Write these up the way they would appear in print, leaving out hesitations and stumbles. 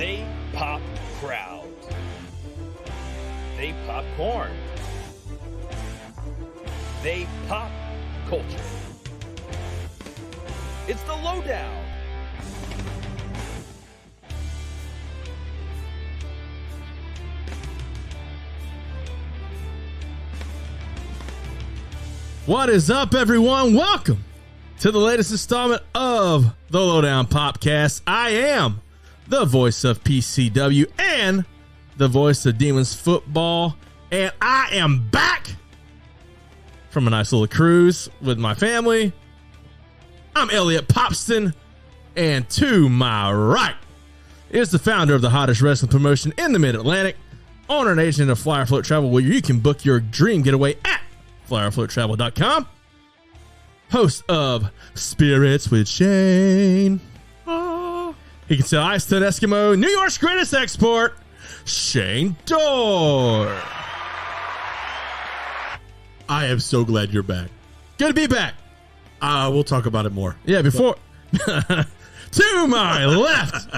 They pop crowds. They pop corn. They pop culture. It's the lowdown. What is up, everyone? Welcome to the latest installment of the Lowdown Popcast. I am the voice of PCW and the voice of Demons Football, and I am back from a nice little cruise with my family. I'm Elliot Popston, and to my right is the founder of the hottest wrestling promotion in the Mid-Atlantic, owner and agent of Flyer Float Travel, where you can book your dream getaway at FlyerFloatTravel.com. Host of Spirits with Shane. He can sell ice to an Eskimo. New York's greatest export, Shane Dorr. I am so glad you're back. Good to be back. We'll talk about it more. Yeah, before. To my left.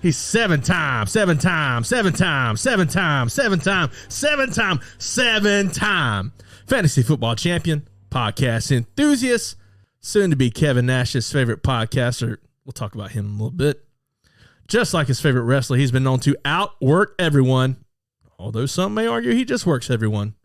He's seven-time fantasy football champion, podcast enthusiast, soon to be Kevin Nash's favorite podcaster. We'll talk about him in a little bit. Just like his favorite wrestler, he's been known to outwork everyone, although some may argue he just works everyone.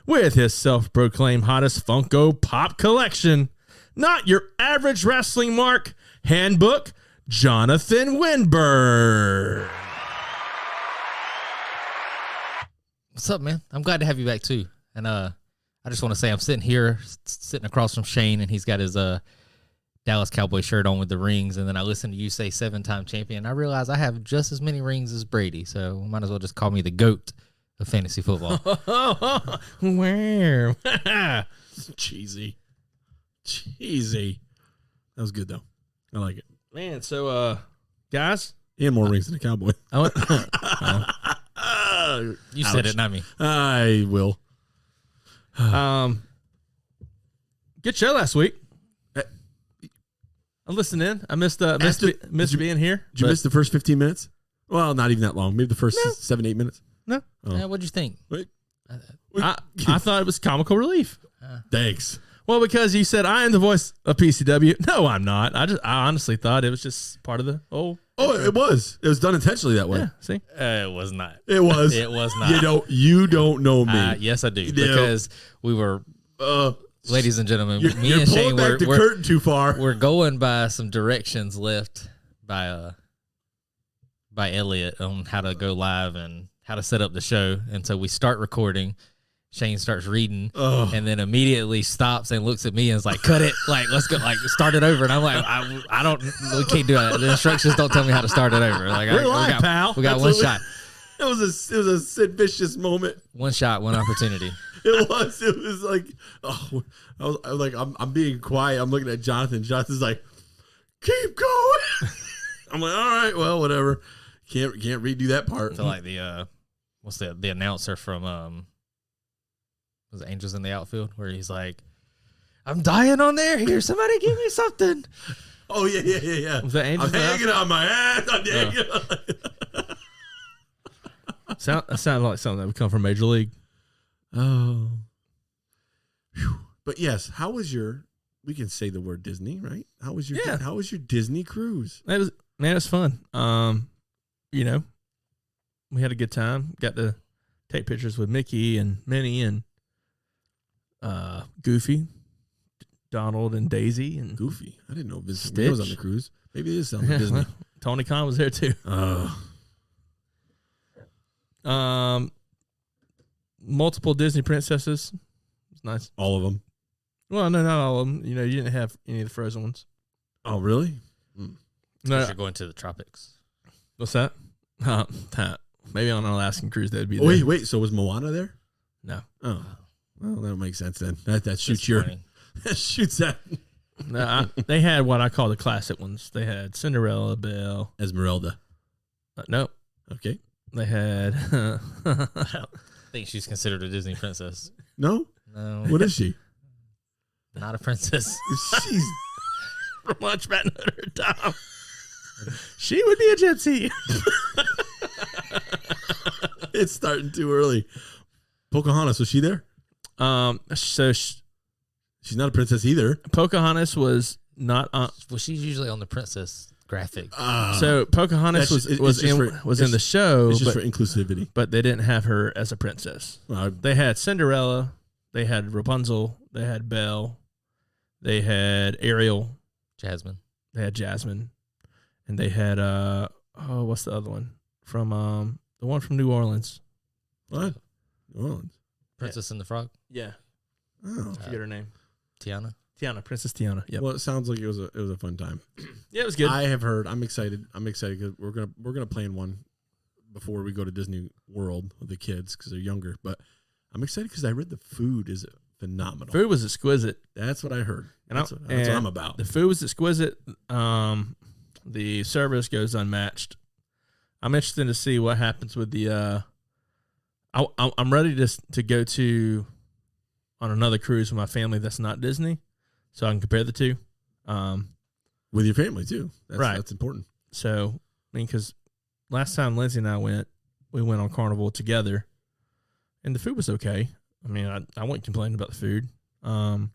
With his self-proclaimed hottest Funko Pop collection, not your average wrestling mark, handbook, Johnathan Winberg. What's up, man? I'm glad to have you back too. And I just want to say I'm sitting across from Shane, and he's got his Dallas Cowboy shirt on with the rings. And then I listened to you say 7-time champion. I realize I have just as many rings as Brady, so might as well just call me the GOAT of fantasy football. Where? Cheesy. That was good though. I like it. Man, so guys, And more rings than a cowboy. You said it, not me. I will. good show last week. I listened in. I missed being here. Did you miss the first 15 minutes? Well, not even that long. Maybe the first 7-8 minutes. No. Oh. What'd you think? Wait. I thought it was comical relief. Thanks. Well, because you said I am the voice of PCW. No, I'm not. I honestly thought it was just part of the whole. Oh, it was. It was done intentionally that way. Yeah, see? It was not. It was. It was not. You don't know me. Yes, I do. You Because we were, ladies and gentlemen, me You're and pulling Shane back the curtain too far. we're going by some directions left by Elliot on how to go live and how to set up the show. And so we start recording. Shane starts reading and then immediately stops and looks at me and is like, cut it. Like, let's go. Like, start it over. And I'm like, we can't do it. The instructions don't tell me how to start it over. Like, We're live, pal. We got one shot. It was a Sid Vicious moment. One shot, one opportunity. It was like, I was like, I'm being quiet. I'm looking at Johnathan. Jonathan's like, keep going. I'm like, all right, well, whatever. Can't redo that part. I feel like what's the announcer from was it Angels in the Outfield, where he's like, I'm dying on there. Here, somebody give me something. Oh yeah. Was that Angels? I'm hanging on my ass. That sounded like something that would come from Major League. Oh. Whew. But yes, how was we can say the word Disney, right? How was your Disney cruise? It was fun. We had a good time. Got to take pictures with Mickey and Minnie and Goofy, Donald and Daisy and Goofy. I didn't know Vince McMahon was on the cruise. Maybe it is something Disney. Tony Khan was there too. Multiple Disney princesses. It was nice. All of them. Well, no, not all of them. You didn't have any of the frozen ones. Oh, really? No, you're going to the tropics. What's that? Maybe on an Alaskan cruise that'd be there. Wait. So was Moana there? No. Oh. Well, that'll make sense then. That shoots that shoots that. No, they had what I call the classic ones. They had Cinderella, Belle, Esmeralda. No. Okay. They had. I think she's considered a Disney princess. No. What is she? Not a princess. She's Much better than her Tom. She would be a gypsy. It's starting too early. Pocahontas, was she there? So She's not a princess either. Pocahontas was not on. Well, she's usually on the princess graphic. So Pocahontas that's just- was it's just in the show, It's just but for inclusivity. they didn't have her as a princess. They had Cinderella, they had Rapunzel, they had Belle, they had Ariel, Jasmine. they had Jasmine, and they had what's the other one from the one from New Orleans? What? Oh, Princess and the Frog. Yeah, oh. I forget her name. Tiana. Princess Tiana. Yep. Well, it sounds like it was a fun time. Yeah, it was good. I have heard. I'm excited. Because we're gonna plan one before we go to Disney World with the kids because they're younger. But I'm excited because I read the food is phenomenal. Food was exquisite. That's what I heard. And That's what I'm about. The food was exquisite. The service goes unmatched. I'm interested to see what happens with the. I'm ready to go on another cruise with my family that's not Disney, so I can compare the two. With your family too. Right. That's important. So I mean, because last time Lindsay and I went on Carnival together, and the food was okay. I mean, I wouldn't complain about the food. And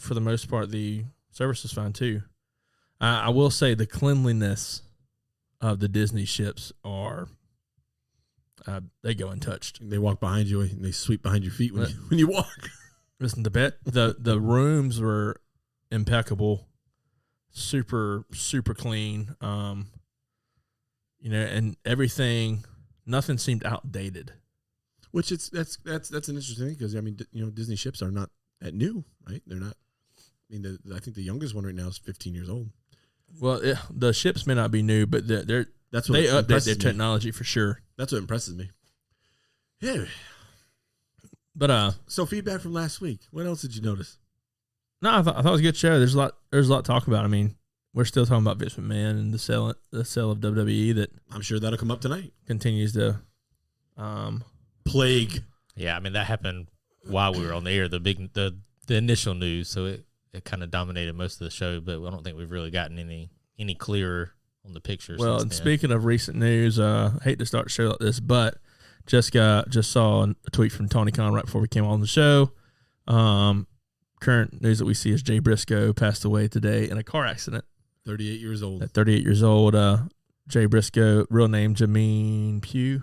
for the most part, the service was fine too. I will say the cleanliness of the Disney ships are they go untouched. They walk behind you and they sweep behind your feet when you walk. Listen, the rooms were impeccable, super clean. And everything, nothing seemed outdated. Which that's an interesting thing because I mean Disney ships are not that new, right? They're not. I mean, I think the youngest one right now is 15 years old. Well, the ships may not be new, but they update their technology for sure. That's what impresses me. Yeah. But so feedback from last week. What else did you notice? No, I thought it was a good show. There's a lot to talk about. I mean, we're still talking about Vince McMahon and the sale of WWE that I'm sure that'll come up tonight. continues to plague. Yeah, I mean that happened while we were on the air. The initial news, so it kind of dominated most of the show. But I don't think we've really gotten any clearer on the pictures. Well, and speaking of recent news, I hate to start a show like this, but just saw a tweet from Tony Khan right before we came on the show. Current news that we see is Jay Briscoe passed away today in a car accident. 38 years old. At 38 years old, Jay Briscoe, real name Jameer Pugh.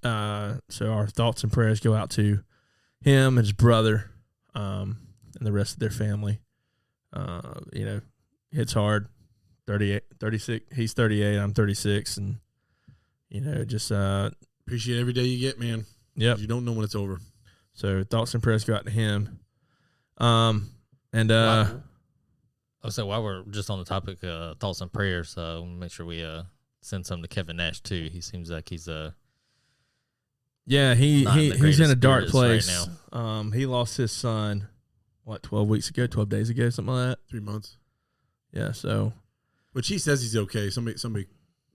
So our thoughts and prayers go out to him and his brother, and the rest of their family. Hits hard. 36. He's 38. I'm 36, and just appreciate every day you get, man. Yep. You don't know when it's over. So thoughts and prayers go out to him. So while we're just on the topic of thoughts and prayers, we'll make sure we send some to Kevin Nash too. He seems like he's he's in a dark place right now. He lost his son 12 days ago, something like that. 3 months. Yeah, so which he says he's okay. Somebody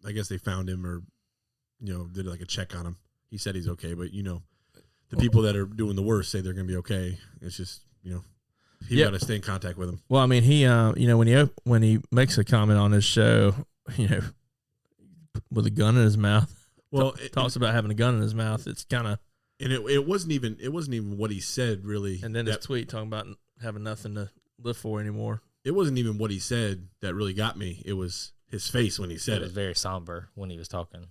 I guess they found him or did like a check on him. He said he's okay, but the people that are doing the worst say they're going to be okay. It's just you got to stay in contact with him. Well, I mean, he when he makes a comment on his show, with a gun in his mouth. Well, talks about having a gun in his mouth. It's kind of, and it wasn't even what he said really. And then his tweet talking about having nothing to live for anymore. It wasn't even what he said that really got me. It was his face when he said it. It was very somber when he was talking.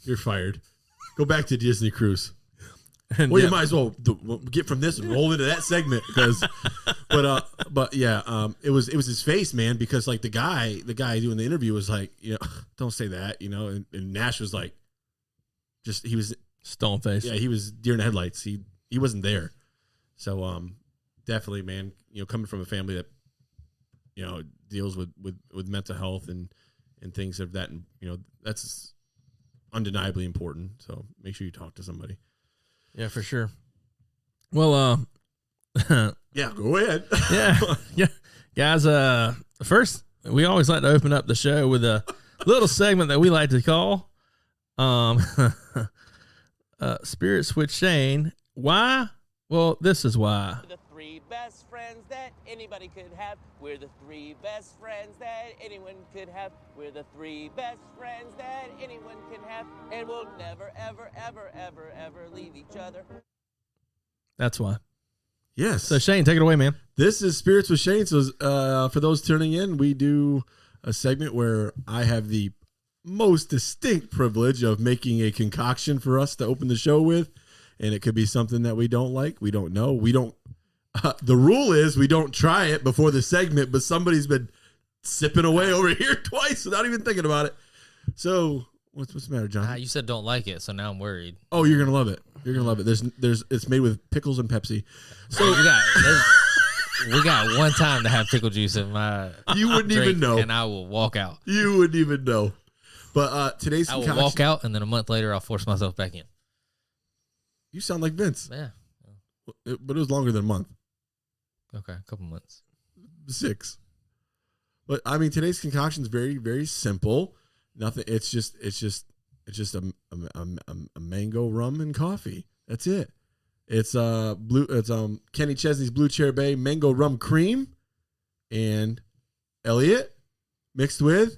You're fired. Go back to Disney Cruise. And you might as well get from this and roll into that segment because, but yeah, it was his face, man. Because like the guy doing the interview was like, don't say that, and Nash was like, he was stone face. Yeah, he was deer in the headlights. He wasn't there. So definitely, man, coming from a family that deals with mental health and things of that, and that's undeniably important. So make sure you talk to somebody. Yeah, for sure. Well, yeah, go ahead. yeah, guys. First, we always like to open up the show with a little segment that we like to call Spirit Switch Shane. Why? Well, this is why. The three best friends that anybody could have. We're the three best friends that anyone could have. We're the three best friends that anyone can have. And we'll never, ever, ever, ever, ever leave each other. That's why. Yes. So Shane, take it away, man. This is Spirits with Shane. So for those tuning in, we do a segment where I have the most distinct privilege of making a concoction for us to open the show with. And it could be something that we don't like. We don't know. We don't. The rule is we don't try it before the segment, but somebody's been sipping away over here twice without even thinking about it. So what's the matter, John? You said don't like it, so now I'm worried. Oh, you're gonna love it. You're gonna love it. It's made with pickles and Pepsi. So we got one time to have pickle juice in my. You wouldn't even know, and I will walk out. You wouldn't even know. But today's I will walk out, and then a month later, I'll force myself back in. You sound like Vince. Yeah. But it was longer than a month. Okay, a couple months. 6. But I mean, today's concoction is very, very simple. Nothing. It's just a mango rum and coffee. That's it. It's Kenny Chesney's Blue Chair Bay mango rum cream, and Elliot mixed with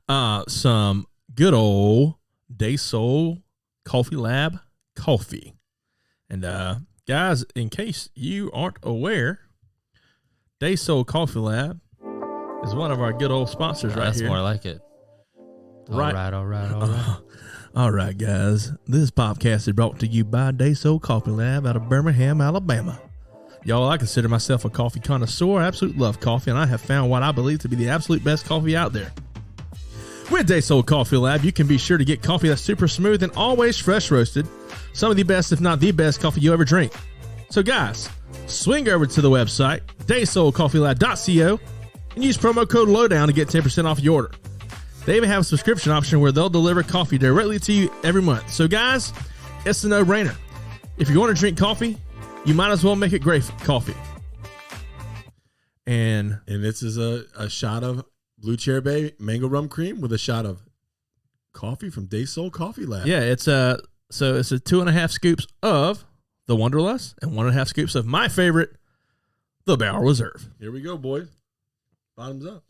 some good old Day Soul Coffee Lab coffee. And guys, in case you aren't aware, Day Soul Coffee Lab is one of our good old sponsors right that's here. That's more like it. Right. All right. All right, guys. This podcast is brought to you by Day Soul Coffee Lab out of Birmingham, Alabama. Y'all, I consider myself a coffee connoisseur. I absolutely love coffee, and I have found what I believe to be the absolute best coffee out there. With Day Soul Coffee Lab, you can be sure to get coffee that's super smooth and always fresh roasted. Some of the best, if not the best, coffee you ever drink. So, guys, swing over to the website, daysoulcoffeelab.co, and use promo code LOWDOWN to get 10% off your order. They even have a subscription option where they'll deliver coffee directly to you every month. So, guys, it's a no-brainer. If you're going to drink coffee, you might as well make it great coffee. And this is a shot of Blue Chair Bay mango rum cream with a shot of coffee from Day Soul Coffee Lab. Yeah, it's a 2.5 scoops of the Wanderlust and 1.5 scoops of my favorite, the Barrel Reserve. Here we go, boys. Bottoms up.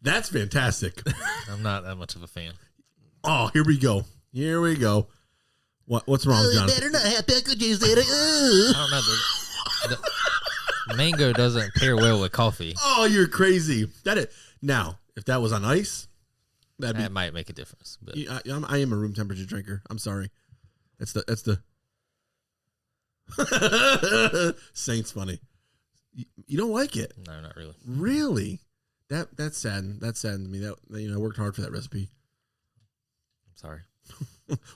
That's fantastic. I'm not that much of a fan. Oh, here we go. What's wrong, John? Better not have pickle juice in it. I don't know. The mango doesn't pair well with coffee. Oh, you're crazy. Now, if that was on ice, That might make a difference. But I am a room temperature drinker. I'm sorry. That's the Saints funny. You don't like it? No, not really. Really? That saddened me. That I worked hard for that recipe. I'm sorry.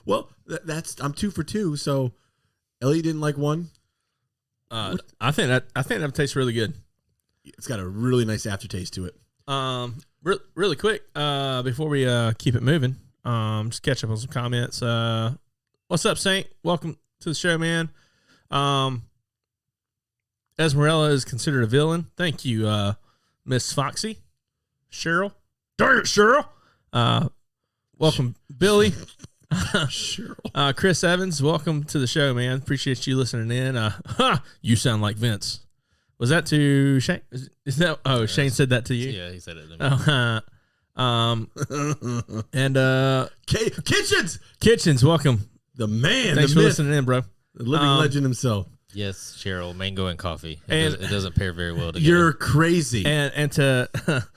Well, I'm 2 for 2. So Elliot didn't like one. I think that tastes really good. It's got a really nice aftertaste to it. Really quick, before we keep it moving, just catch up on some comments. What's up, Saint? Welcome to the show, man. Esmeralda is considered a villain. Thank you, Miss Foxy. Cheryl. Darn it, Cheryl. Welcome, Billy. Cheryl. Chris Evans, welcome to the show, man. Appreciate you listening in. You sound like Vince. Was that to Shane? Is that? Oh, Shane said that to you. Yeah, he said it to me. And Kitchens, welcome. The man. Thanks the for myth, listening in, bro. the living legend himself. Yes, Cheryl, mango and coffee. And- It doesn't pair very well together. You're crazy. And to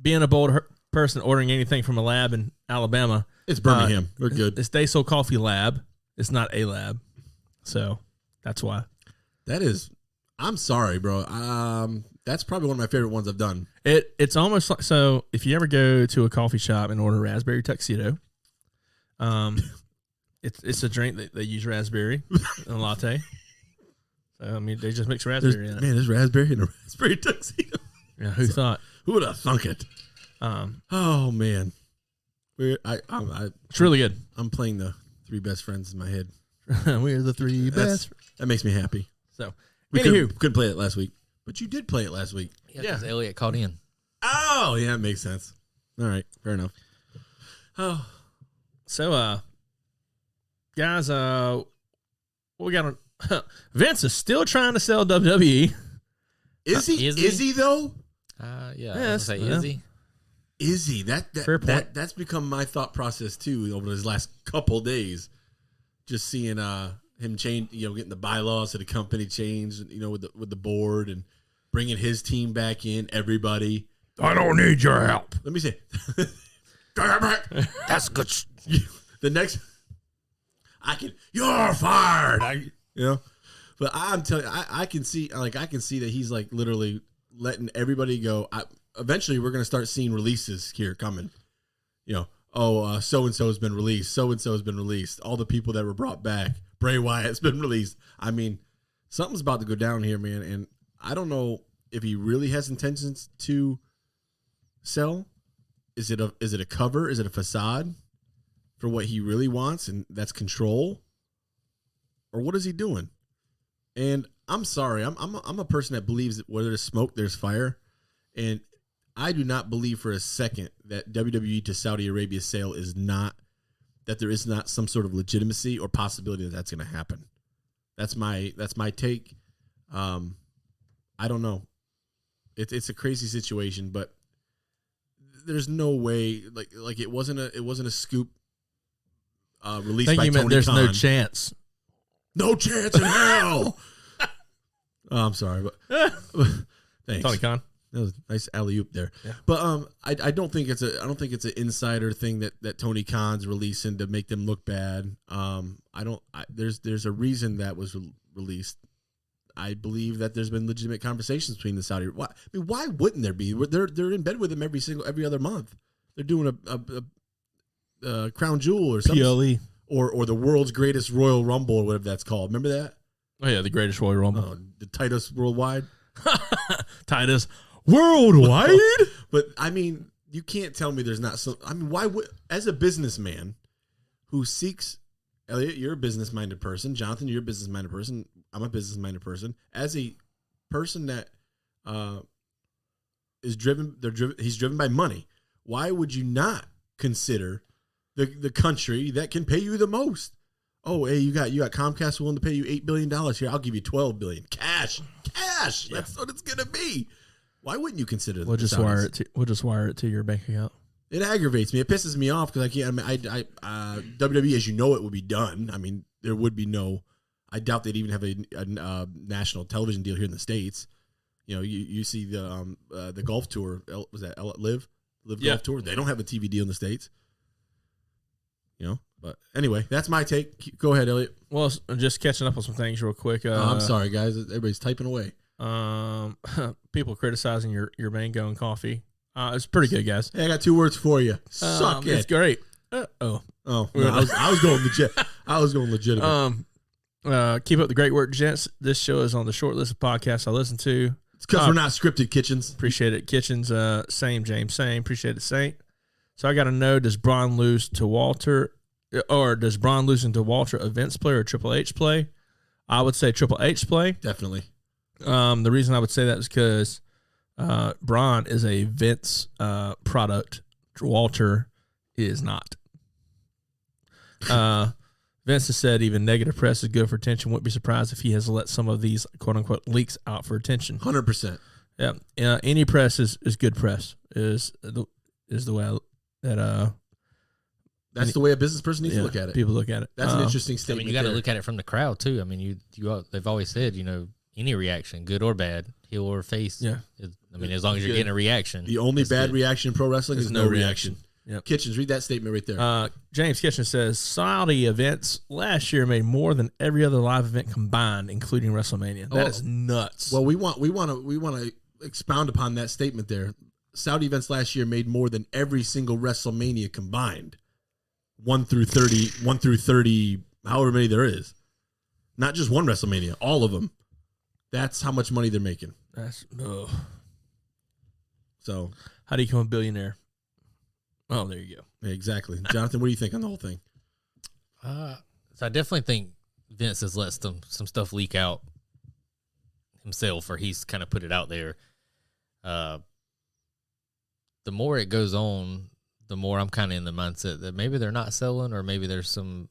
being a bold person ordering anything from a lab in Alabama, It's Birmingham. We're good. it's Day Soul Coffee Lab. It's not a lab, so that's why. That is. I'm sorry, bro. That's probably one of my favorite ones I've done. It's almost like, so if you ever go to a coffee shop and order raspberry tuxedo, it's a drink that they use raspberry in a latte. So, I mean, they just mix raspberry in it. Man, there's raspberry in a raspberry tuxedo. Yeah, who thought? Who would have thunk it? Oh man, It's really good. I'm playing the three best friends in my head. We're the three best. That makes me happy. So, We anywho, couldn't play it last week, but you did play it last week. Yeah, because Elliot caught in. Oh, yeah, it makes sense. All right, fair enough. Oh, So, guys, what we got on? Vince is still trying to sell WWE. is he? Is Is he? he though? Yeah. Yes, Say, yeah. is he? Is he? Fair point. That's become my thought process too over his last couple days. Just seeing him change, getting the bylaws of the company changed, with the board and bringing his team back in. Everybody, I don't need your help. let me say, that's good. The next, you're fired. But I'm telling you, I can see that he's like literally letting everybody go. Eventually, we're going to start seeing releases here coming. So and so has been released. So and so has been released. All the people that were brought back. Bray Wyatt's been released. I mean, something's about to go down here, man. And I don't know if he really has intentions to sell. Is it a cover? Is it a facade for what he really wants, and that's control? Or what is he doing? And I'm sorry, I'm a person that believes that where there's smoke, there's fire, and I do not believe for a second that WWE to Saudi Arabia sale is not, that there is not some sort of legitimacy or possibility that that's going to happen. That's my take. I don't know. It's a crazy situation, but there's no way like it wasn't a scoop released by Tony there's Khan. no chance. No chance in hell. I'm sorry, but thanks. Tony Khan. That was a nice alley-oop there. Yeah. But I don't think it's an insider thing that Tony Khan's releasing to make them look bad. There's a reason that was released. I believe that there's been legitimate conversations between the Saudi. Why wouldn't there be? They're in bed with him every other month. They're doing a Crown Jewel or something. PLE. Or the world's greatest Royal Rumble or whatever that's called. Remember that? Oh yeah, the greatest Royal Rumble. The Titus Worldwide. Titus Worldwide. But I mean, you can't tell me there's not some. I mean, why would, as a businessman who seeks, Elliot, you're a business-minded person. Johnathan, you're a business-minded person. I'm a business-minded person. As a person that is driven, he's driven by money. Why would you not consider the country that can pay you the most? Oh, hey, you got Comcast willing to pay you $8 billion here. I'll give you $12 billion cash. Yeah. That's what it's gonna be. Why wouldn't you consider? We'll just wire it to your bank account. It aggravates me. It pisses me off because I can't. I mean, WWE, as you know, it would be done. I mean, there would be no. I doubt they'd even have a national television deal here in the States. You see the golf tour. Was that Live Golf Tour? They don't have a TV deal in the States. But anyway, that's my take. Go ahead, Elliot. Well, just catching up on some things real quick. I'm sorry, guys. Everybody's typing away. People criticizing your mango and coffee. It's pretty good, guys. Hey, I got 2 words for you. Suck it. It's great. No, I was going legit. I was going legitimate. Keep up the great work, gents. This show is on the short list of podcasts I listen to. It's because we're not scripted, Kitchens. Appreciate it, Kitchens. Same, James. Same. Appreciate it, Saint. So I got to know: does Braun lose to Walter, or does Braun losing to Walter a Vince play or a Triple H play? I would say Triple H play. Definitely. The reason I would say that is because Braun is a Vince product. Walter is not. Vince has said even negative press is good for attention. Wouldn't be surprised if he has let some of these quote unquote leaks out for attention. 100%. Yeah. Any press is good press. Is the way that's the way a business person needs to look at it. People look at it. That's an interesting statement. You got to look at it from the crowd too. I mean, they've always said, any reaction, good or bad, heel or face. Yeah. As long as you're getting a reaction. The only bad good. reaction in pro wrestling is no reaction. Yep. Kitchens, read that statement right there. James Kitchen says Saudi events last year made more than every other live event combined, including WrestleMania. That is nuts. Well, we want to expound upon that statement there. Saudi events last year made more than every single WrestleMania combined. 1 through 30, however many there is. Not just one WrestleMania, all of them. That's how much money they're making. So, how do you become a billionaire? Oh, there you go. Exactly. Johnathan, what do you think on the whole thing? So I definitely think Vince has let some stuff leak out himself, or he's kind of put it out there. The more it goes on, the more I'm kind of in the mindset that maybe they're not selling, or maybe there's some,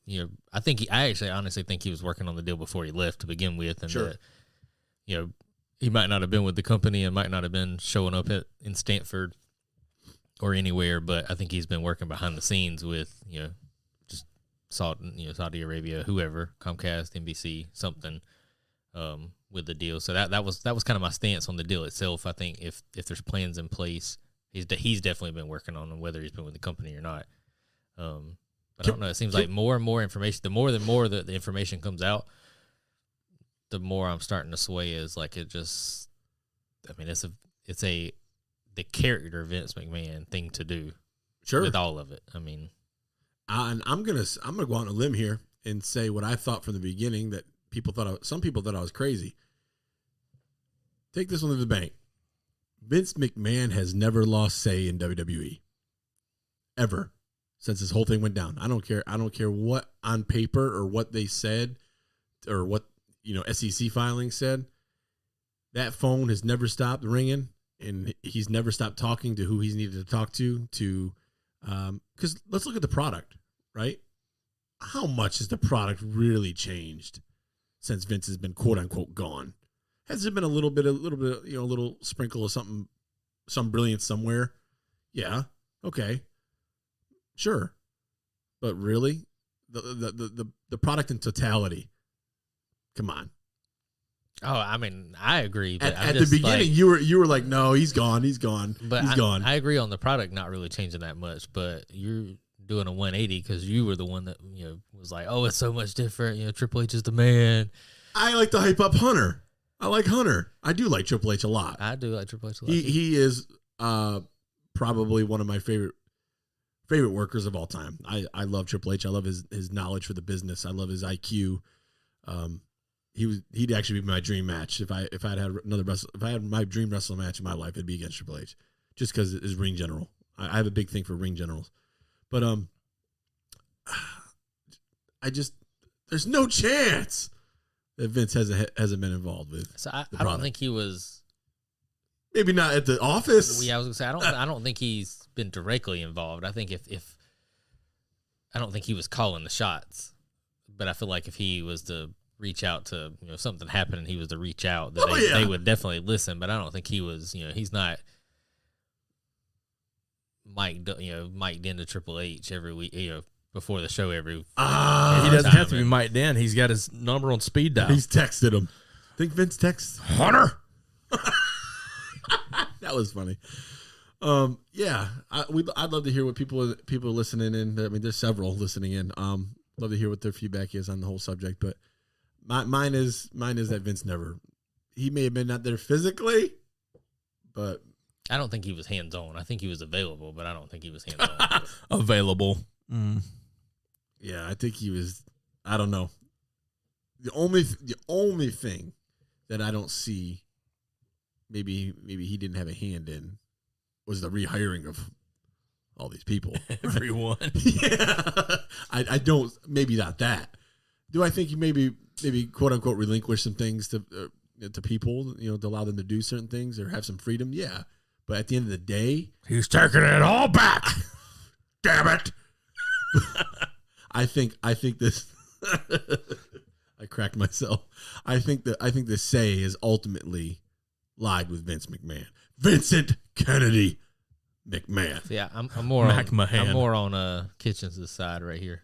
I actually honestly think he was working on the deal before he left to begin with. And Sure. that, he might not have been with the company and might not have been showing up in Stanford or anywhere, but I think he's been working behind the scenes with, just Saudi Arabia, whoever, Comcast, NBC, something, with the deal. So that was kind of my stance on the deal itself. I think if there's plans in place, he's definitely been working on them, whether he's been with the company or not. But I don't know. It seems like more and more information. The more the information comes out, the more I'm starting to sway. Is like it just. I mean, it's the character Vince McMahon thing to do. Sure. With all of it. I mean, and I'm gonna go on a limb here and say what I thought from the beginning, that some people thought I was crazy. Take this one to the bank. Vince McMahon has never lost say in WWE. Ever. Since this whole thing went down. I don't care what on paper or what they said or what, SEC filing said. That phone has never stopped ringing, and he's never stopped talking to who he's needed to talk to because let's look at the product, right? How much has the product really changed since Vince has been quote unquote gone? Has there been a little bit, a little sprinkle of something, some brilliance somewhere? Yeah. Okay. Sure. But really, the product in totality. Come on. oh, I mean, I agree. But At the beginning, you were like, no, he's gone. But he's gone. I agree on the product not really changing that much, but you're doing a 180 because you were the one that was like, oh, it's so much different. Triple H is the man. I like to hype up Hunter. I like Hunter. I do like Triple H a lot. I do like Triple H a lot. He is probably one of my favorite workers of all time. I love Triple H. I love his knowledge for the business. I love his IQ. He'd actually be my dream match if I had my dream wrestling match in my life, it'd be against Triple H, just because it is ring general. I have a big thing for ring generals, but there's no chance that Vince hasn't been involved with. So I don't think he was. Maybe not at the office. Yeah, I was gonna say I don't think he's been directly involved. I think if I don't think he was calling the shots, but I feel like if he was to reach out to if something happened and he was to reach out, that they would definitely listen. But I don't think he was. He's not mic'd into Triple H every week. Before the show every. He doesn't have to be mic'd in. He's got his number on speed dial. He's texted him. Think Vince texts Hunter. That was funny. Yeah, I'd love to hear what people are listening in. I mean, there's several listening in. Love to hear what their feedback is on the whole subject. But mine is that Vince he may have been not there physically, but I don't think he was hands on. I think he was available, but I don't think he was hands on. Available. Yeah, I think he was. I don't know. The only thing that I don't see, maybe he didn't have a hand in, was the rehiring of all these people. Everyone. Yeah, I don't. Maybe not that. Do I think he maybe quote unquote relinquish some things to people, to allow them to do certain things or have some freedom? Yeah, but at the end of the day, he's taking it all back. Damn it. I think this. I cracked myself. I think the say is ultimately lied with Vince McMahon. Vincent Kennedy McMahon. Yeah, I'm more McMahon. I'm more on Kitchens' side right here.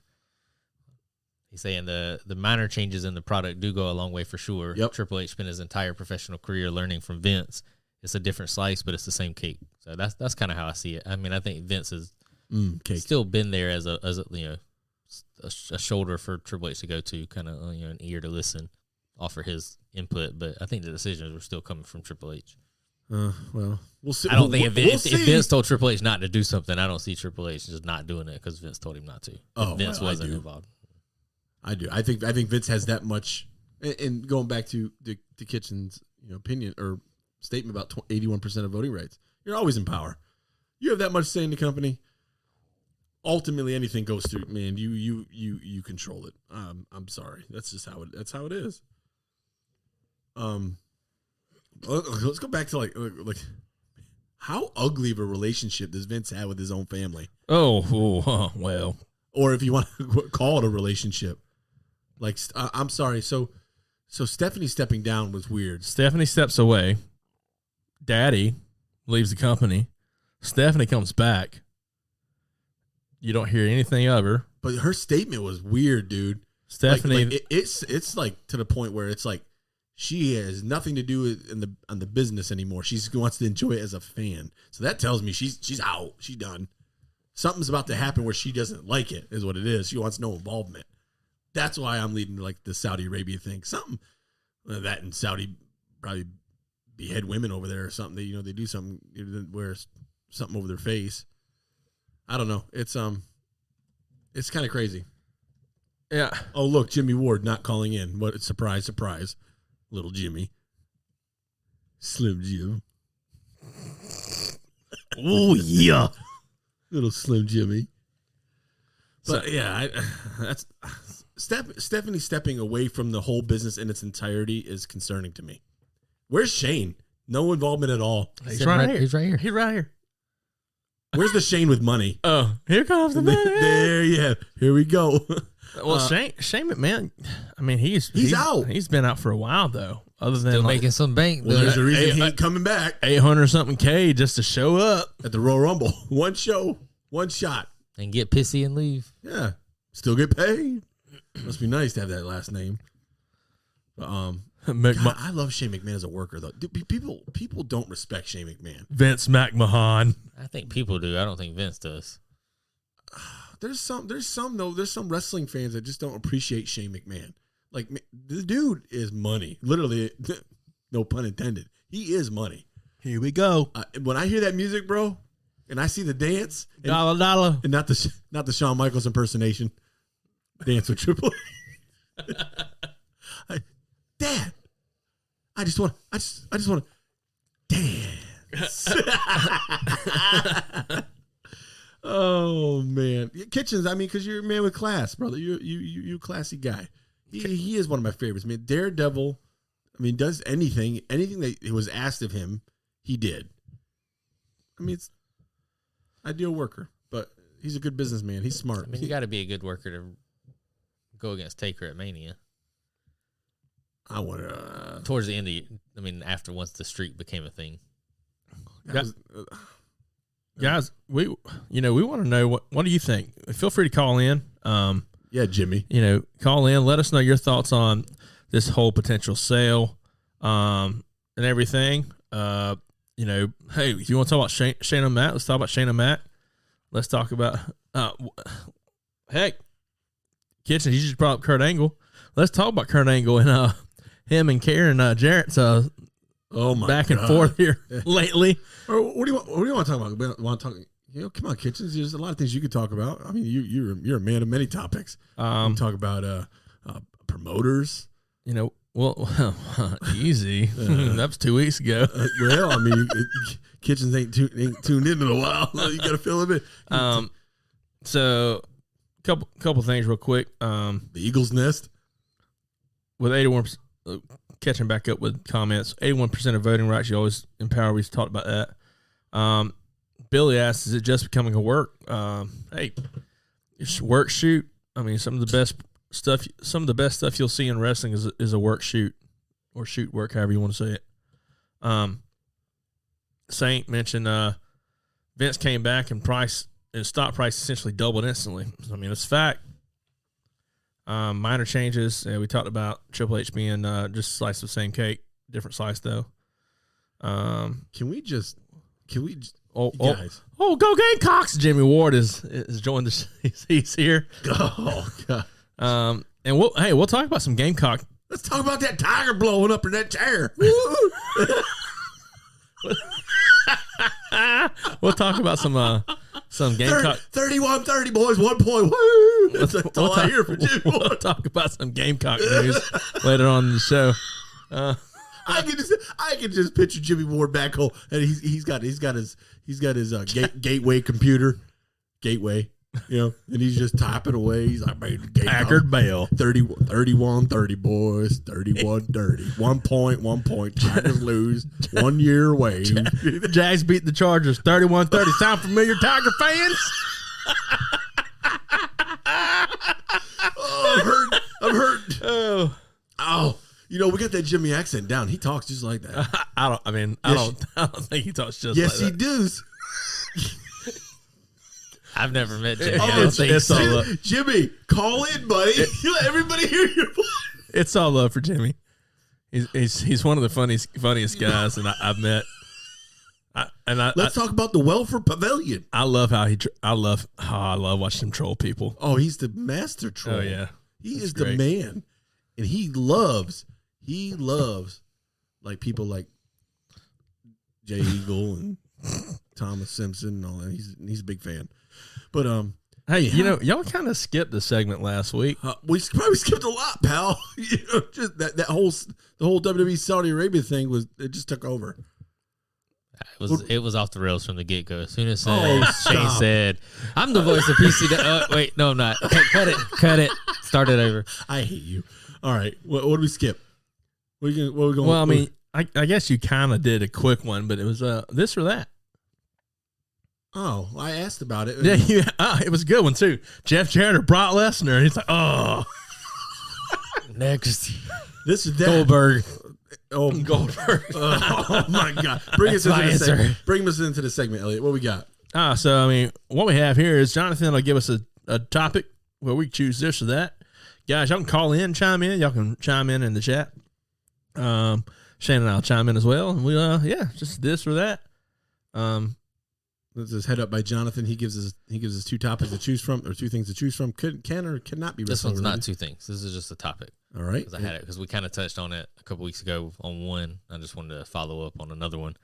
He's saying the minor changes in the product do go a long way for sure. Yep. Triple H spent his entire professional career learning from Vince. It's a different slice, but it's the same cake. So that's kind of how I see it. I mean, I think Vince has still been there as a shoulder for Triple H to go to, kind of an ear to listen, offer his input. But I think the decisions were still coming from Triple H. Well, we'll see. I don't think if Vince told Triple H not to do something, I don't see Triple H just not doing it because Vince told him not to. Vince wasn't involved. I do. I think Vince has that much. And going back to the Kitchen's opinion or statement about 81% of voting rights, you're always in power. You have that much say in the company. Ultimately, anything goes through, man. You control it. I'm sorry. That's just how it is. Let's go back to like how ugly of a relationship does Vince have with his own family? Well. Or if you want to call it a relationship. Like, I'm sorry. So Stephanie stepping down was weird. Stephanie steps away. Daddy leaves the company. Stephanie comes back. You don't hear anything of her. But her statement was weird, dude. Stephanie, like it's like to the point where it's like she has nothing to do with on the business anymore. She wants to enjoy it as a fan. So that tells me she's out. She's done. Something's about to happen where she doesn't like it, is what it is. She wants no involvement. That's why I'm leading to like the Saudi Arabia thing. Something that in Saudi probably behead women over there or something. They do something, wear something over their face. I don't know. It's kind of crazy. yeah. Oh, look, Jimmy Ward not calling in. What surprise, surprise. Little Jimmy. Slim Jim. Oh, yeah. Little Slim Jimmy. But that's Stephanie stepping away from the whole business in its entirety is concerning to me. Where's Shane? No involvement at all. He's right here. He's right here. Where's the Shane with money? Oh, here comes the man. There, yeah. Here we go. Well, Shane McMahon, I mean, he's out. He's been out for a while, though, other than Still like making some bank. Well, there's a reason he Hey, ain't coming back 800-something K just to show up. at the Royal Rumble. One show, one shot. And get pissy and leave. Yeah. Still get paid. Must be nice to have that last name. God, I love Shane McMahon as a worker, though. Dude, people don't respect Shane McMahon. Vince McMahon. I think people do. I don't think Vince does. There's some wrestling fans that just don't appreciate Shane McMahon. Like, the dude is money. Literally, no pun intended. He is money. Here we go. When I hear that music, bro, and I see the dance, and, Dollar. and not the Shawn Michaels impersonation, dance with Triple H. Dad, I just want to dance. Oh man, Kitchens. I mean, because you're a man with class, brother. You're a classy guy. He is one of my favorites. I mean, Daredevil. I mean, does anything that was asked of him, he did. I mean, it's ideal worker, but he's a good businessman. He's smart. I mean, you got to be a good worker to go against Taker at Mania. I want to. Towards the end after once the streak became a thing. Guys, we want to know what do you think? Feel free to call in. Yeah, Jimmy. Call in. Let us know your thoughts on this whole potential sale, and everything. Hey, if you want to talk about Shane and Matt, let's talk about Shane and Matt. Let's talk about heck, Kitchen. You just brought up Kurt Angle. Let's talk about Kurt Angle and him and Karen Jarrett's back and forth here lately. Or what do you want to talk about? Want to talk? Come on, Kitchens. There's a lot of things you could talk about. I mean, you're a man of many topics. You can talk about promoters. Well, easy. That was 2 weeks ago. Well, I mean, Kitchens ain't tuned in a while. You got to fill him in. So couple things real quick. The Eagle's Nest with 81%, catching back up with comments. 81% of voting rights. You always empower. We've talked about that. Billy asks, "Is it just becoming a work? Hey, it's work shoot. I mean, some of the best stuff you'll see in wrestling is a work shoot or shoot work, however you want to say it." Saint mentioned Vince came back and stock price essentially doubled instantly. I mean, it's fact. Minor changes. We talked about Triple H being just a slice of the same cake, different slice though. Can we just guys? Oh, go Gamecocks! Jimmy Ward is joined us. He's here. Oh God. And we'll talk about some Gamecock. Let's talk about that tiger blowing up in that chair. We'll talk about some Gamecock. 31-30, boys. 1 point. Woo! That's all I hear from Jimmy We'll Ward. talk about some Gamecock news later on in the show. I can just picture Jimmy Ward back home, and he's got his gateway computer. Gateway. and he's just typing away. He's like, "Man, the game Packard Bell. 31-30, boys, 31-30. 1 point, Tigers lose, 1 year away." Jags beat the Chargers 31-30. Sound familiar, Tiger fans? I'm hurt. Oh, we got that Jimmy accent down. He talks just like that. I don't think he talks just Yes, like he that. does. I've never met Jimmy. Oh, I don't think it's so. all love. Jimmy, call in, buddy. You let everybody hear your voice. It's all love for Jimmy. He's one of the funniest guys that I've met. Let's talk about the Welfare Pavilion. I love how I love watching him troll people. Oh, he's the master troll. Oh yeah, he That's is great. the man, and he loves like people like Jay Eagle and Thomas Simpson and all that. He's a big fan. But hey, y'all kind of skipped the segment last week. we probably skipped a lot, pal. Just the whole WWE Saudi Arabia thing it just took over. It was off the rails from the get go. As soon as Oh, Shane stop. said, "I'm the voice of PC." Wait, no, I'm not. Cut it. Start it over. I hate you. All right, what do we skip? What are we going? Well, I mean, I guess you kind of did a quick one, but it was this or that. Oh, I asked about it. Yeah, it was a good one too. Jeff Jarrett or Brock Lesnar, and he's like, oh, Next, This is that. Goldberg. Oh, Goldberg. Oh my God! Bring us That's my into the answer. Bring us into the segment, Elliot. What we got? So I mean, what we have here is Johnathan will give us a topic where we choose this or that. Guys, y'all can call in, chime in. Y'all can chime in the chat. Shane and I'll chime in as well, and we just this or that. This is head up by Johnathan. He gives us two topics to choose from, or two things to choose from. Can or cannot be. This one's wrestling not related. two things. This is just a topic. All right. Because I had it because we kind of touched on it a couple weeks ago on one. I just wanted to follow up on another one,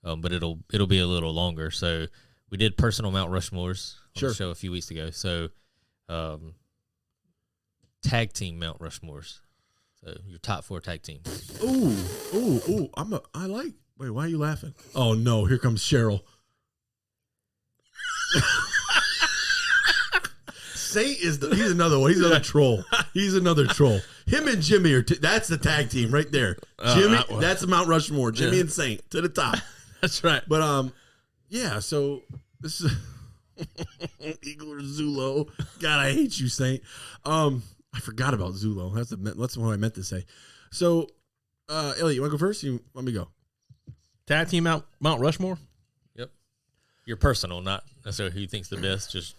but it'll be a little longer. So we did personal Mount Rushmores on the show a few weeks ago. So tag team Mount Rushmores. So your top 4 tag teams. Ooh! I like. Wait, why are you laughing? Oh no! Here comes Cheryl. Saint he's another one. He's another troll. He's another troll. Him and Jimmy are that's the tag team right there. Jimmy, that's the Mount Rushmore. Jimmy and Saint to the top. That's right. But yeah. So this is Eagle or Zulo. God, I hate you, Saint. I forgot about Zulo. That's what I meant to say. So, Elliot, you want to go first? You want me to go? Tag team Mount Rushmore. Yep. Your personal, not necessarily who you think's the best. Just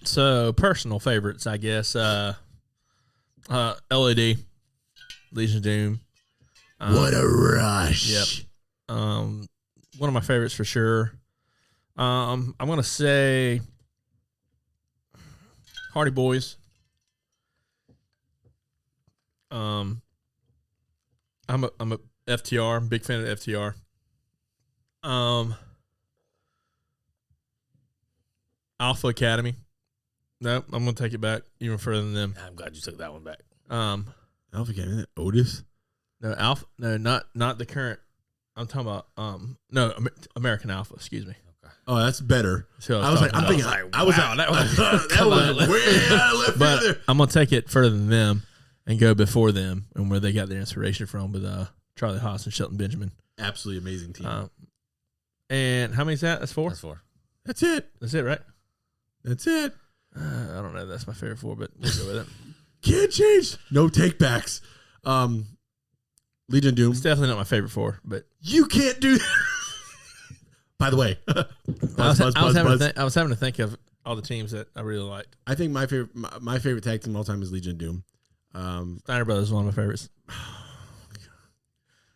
So personal favorites, I guess. LED, Legion of Doom. What a rush! Yep. One of my favorites for sure. I'm gonna say Hardy Boys. I'm a FTR. I'm a big fan of FTR. Alpha Academy. Nope, I'm gonna take it back even further than them. I'm glad you took that one back. Alpha Game, isn't it Otis? No, Alpha. No, not the current. I'm talking about American Alpha. Excuse me. Oh, that's better. That's who I was like, I'm thinking, I was wow, that was that was way out of left But field. I'm gonna take it further than them and go before them and where they got their inspiration from with Charlie Haas and Shelton Benjamin. Absolutely amazing team. And how many is that? That's 4. That's 4. That's it. That's it, right? That's it. I don't know. That's my favorite 4, but we'll go with it. Can't change. No take backs. Legion of Doom. It's definitely not my favorite 4, but You can't do that. By the way, I was having to think of all the teams that I really liked. I think my favorite tag team of all time is Legion of Doom. Steiner Brothers is one of my favorites.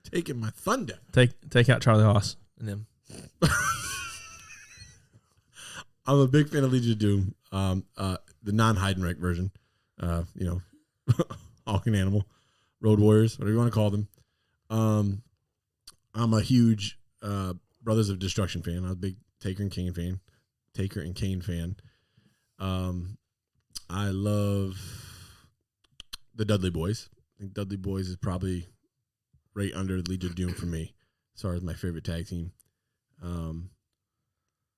Taking my thunder. Take out Charlie Haas and them. I'm a big fan of Legion of Doom. The non-Heidenreich version. Hawk and Animal, Road Warriors, whatever you want to call them. I'm a huge Brothers of Destruction fan. I'm a big Taker and Kane fan. I love the Dudley Boys. I think Dudley Boys is probably right under Legion of Doom for me as far as my favorite tag team.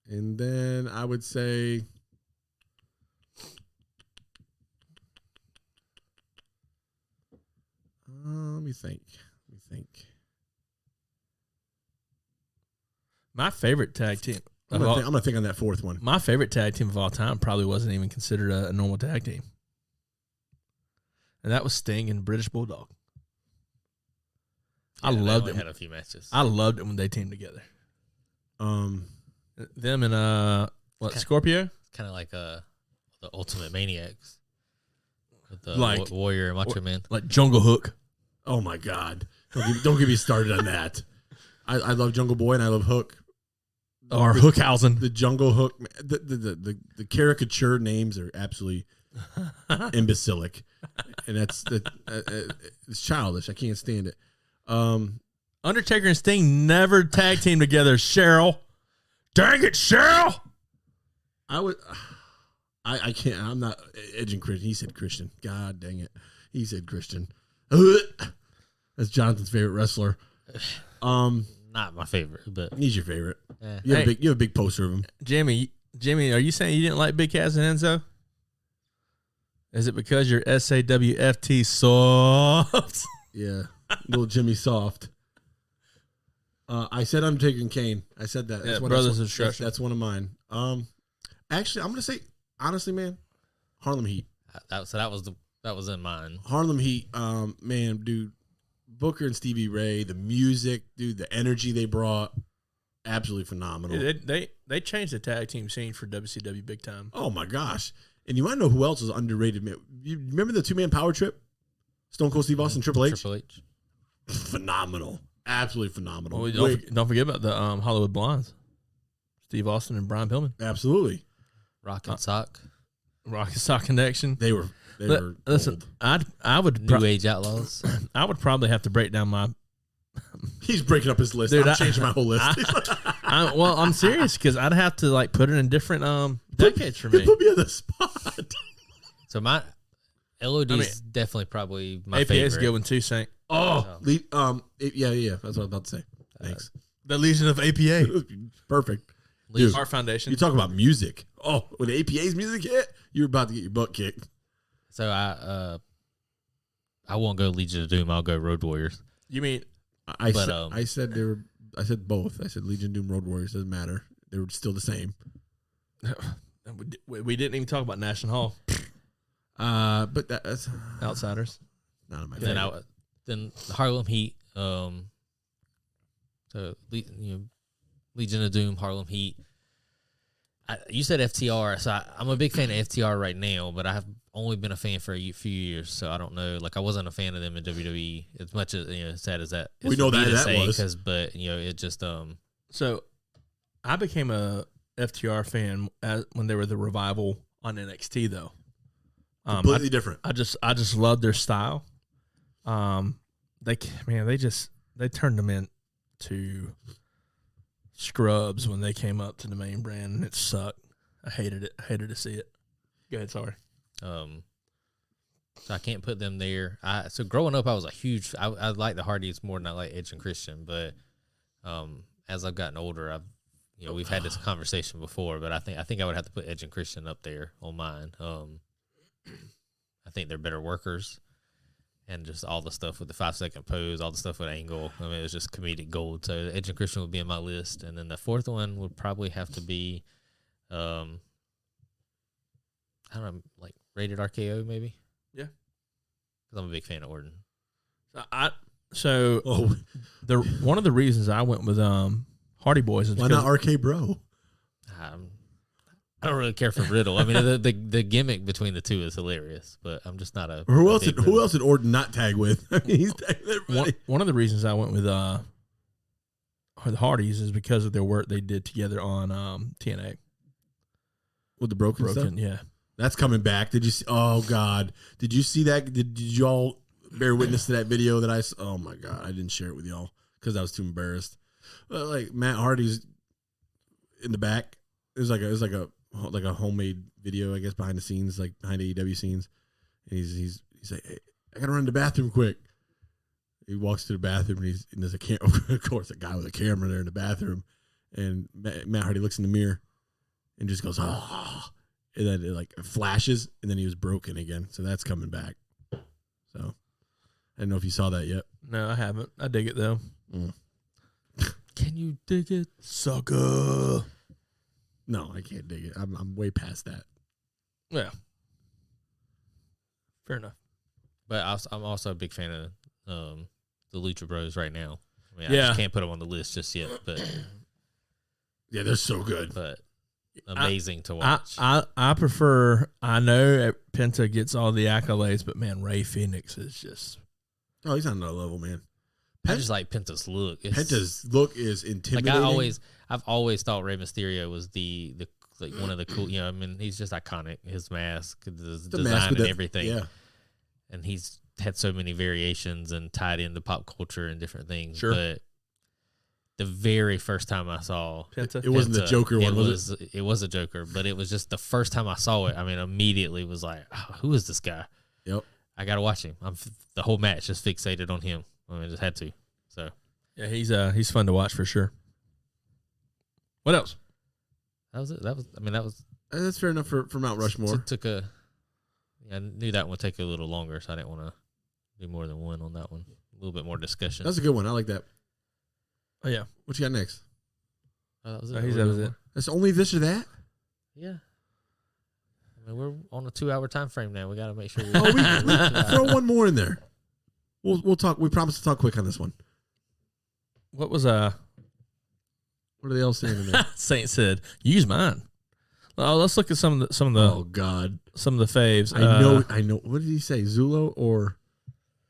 And then I would say let me think. My favorite tag team. I'm gonna think on that fourth one. My favorite tag team of all time probably wasn't even considered a normal tag team. And that was Sting and British Bulldog. Yeah, I loved it. Had a few matches. I loved it when they teamed together. Them and Scorpio? Kind of like the Ultimate Maniacs. With the Like- Warrior and Macho Man. Like Jungle Hook. Oh my God! Don't get me started on that. I love Jungle Boy and I love Hook. Or Hookhausen. The Jungle Hook. The caricature names are absolutely imbecilic, and it's childish. I can't stand it. Undertaker and Sting never tag teamed together, Cheryl. Dang it, Cheryl! I can't. I'm not edging Christian. He said Christian. God dang it. He said Christian. That's Jonathan's favorite wrestler. Not my favorite, but He's your favorite. eh. You have a big poster of him. Jimmy, are you saying you didn't like Big Cass and Enzo? Is it because you're SAWFT soft? Yeah, little Jimmy Soft. I said I'm taking Kane. I said that. Yeah, one- Brothers of that's, Destruction. that's one of mine. Actually, I'm gonna say honestly, man, Harlem Heat. that was in mine. Harlem Heat. Man, dude, Booker and Stevie Ray, the music, dude, the energy they brought, absolutely phenomenal. They changed the tag team scene for WCW big time. Oh my gosh! And you want to know who else was underrated? Man, you remember the 2-man power trip? Stone Cold Steve Austin, Triple H. Triple H. Phenomenal, absolutely phenomenal. Well, don't forget about the Hollywood Blondes, Steve Austin and Brian Pillman. Absolutely, Rock and Sock. Rock and Sock Connection. they were. Listen, gold. I would New Age Outlaws. I would probably have to break down my. He's breaking up his list. Dude, I'm changing my whole list. I'm serious because I'd have to like put it in different decades for He me. put me on the spot. So my LOD is definitely probably my APA favorite. is a good one too, Saint. Yeah. That's what I was about to say. Thanks. The Legion of APA. Perfect. Legion. Dude, Our foundation. you talk about music. Oh, when the APA's music hit, you're about to get your butt kicked. So I won't go Legion of Doom. I'll go Road Warriors. You mean I But, said both. I said Legion Doom Road Warriors. Doesn't matter. They were still the same. we didn't even talk about National Hall But that's Outsiders. not in my Then favorite. then Harlem Heat. Legion of Doom, Harlem Heat. You said FTR, so I'm a big fan of FTR right now, but I have only been a fan for a few years, so I don't know. Like I wasn't a fan of them in WWE as much as sad as that. Is We know for me that to that say, was. but it just So, I became a FTR fan when they were the Revival on NXT, though. Completely different. I just love their style. They turned them into scrubs when they came up to the main brand, and it sucked. I hated it. I hated to see it. Go ahead, sorry. so I can't put them there. So growing up, I was a huge. I like the Hardys more than I like Edge and Christian, but as I've gotten older, we've had this conversation before, but I think I would have to put Edge and Christian up there on mine. I think they're better workers, and just all the stuff with the 5-second pose, all the stuff with Angle. I mean, it was just comedic gold. So Edge and Christian would be in my list, and then the fourth one would probably have to be, I don't know, like Rated RKO maybe. Yeah, because I'm a big fan of Orton. One of the reasons I went with Hardy Boys is Why because not RK Bro? I don't really care for Riddle. I mean, the gimmick between the two is hilarious, but I'm just not a. Who a else? big Who Riddle. else did Orton not tag with? I mean, he's tagging everybody. one of the reasons I went with the Hardys is because of their work they did together on TNA. With the broken stuff. Yeah. That's coming back. Did you see? Oh God! Did you see that? Did y'all bear witness to that video that I? Oh my God! I didn't share it with y'all because I was too embarrassed. But like Matt Hardy's in the back. It was like a homemade video, I guess, behind the scenes, like behind AEW scenes. And he's like, hey, I gotta run to the bathroom quick. He walks to the bathroom and there's a camera. Of course, a guy with a camera there in the bathroom. And Matt Hardy looks in the mirror. and just goes, oh, and then it flashes, and then he was broken again. So that's coming back. So I don't know if you saw that yet. No, I haven't. I dig it though. Can you dig it? Sucker. No, I can't dig it. I'm way past that. Yeah. Fair enough. But I'm also a big fan of the Lucha Bros right now. I mean, I Yeah. just can't put them on the list just yet, but Yeah, they're so good. amazing to watch. I prefer. I know Penta gets all the accolades, but man, Rey Fenix is just. Oh, he's on another level, man. I just like Penta's look. Penta's look is intimidating. I've always thought Rey Mysterio was the like one of the cool. I mean, he's just iconic. His mask, the design, mask with and that- everything. Yeah. And he's had so many variations and tied into pop culture and different things. Sure. But the very first time I saw Penta. It wasn't the Joker one, was it? It was a Joker, but it was just the first time I saw it. I mean, immediately was like, oh, who is this guy? Yep. I got to watch him. The whole match just fixated on him. I mean, I just had to. So Yeah, he's fun to watch for sure. What else? that was it. That was That's fair enough for Mount Rushmore. I knew that one would take a little longer, so I didn't want to do more than one on that one. A little bit more discussion. That's a good one. I like that. Oh yeah, What you got next? That was that it. was it. That's only this or that? Yeah. I mean, we're on a 2-hour time frame now. We got to make sure. Oh, we throw one more in there. We'll talk. We promise to talk quick on this one. What was What are they all saying in there? Saint said? Use mine. Let's look at some of the Oh God, some of the faves. I know. What did he say? Zulo or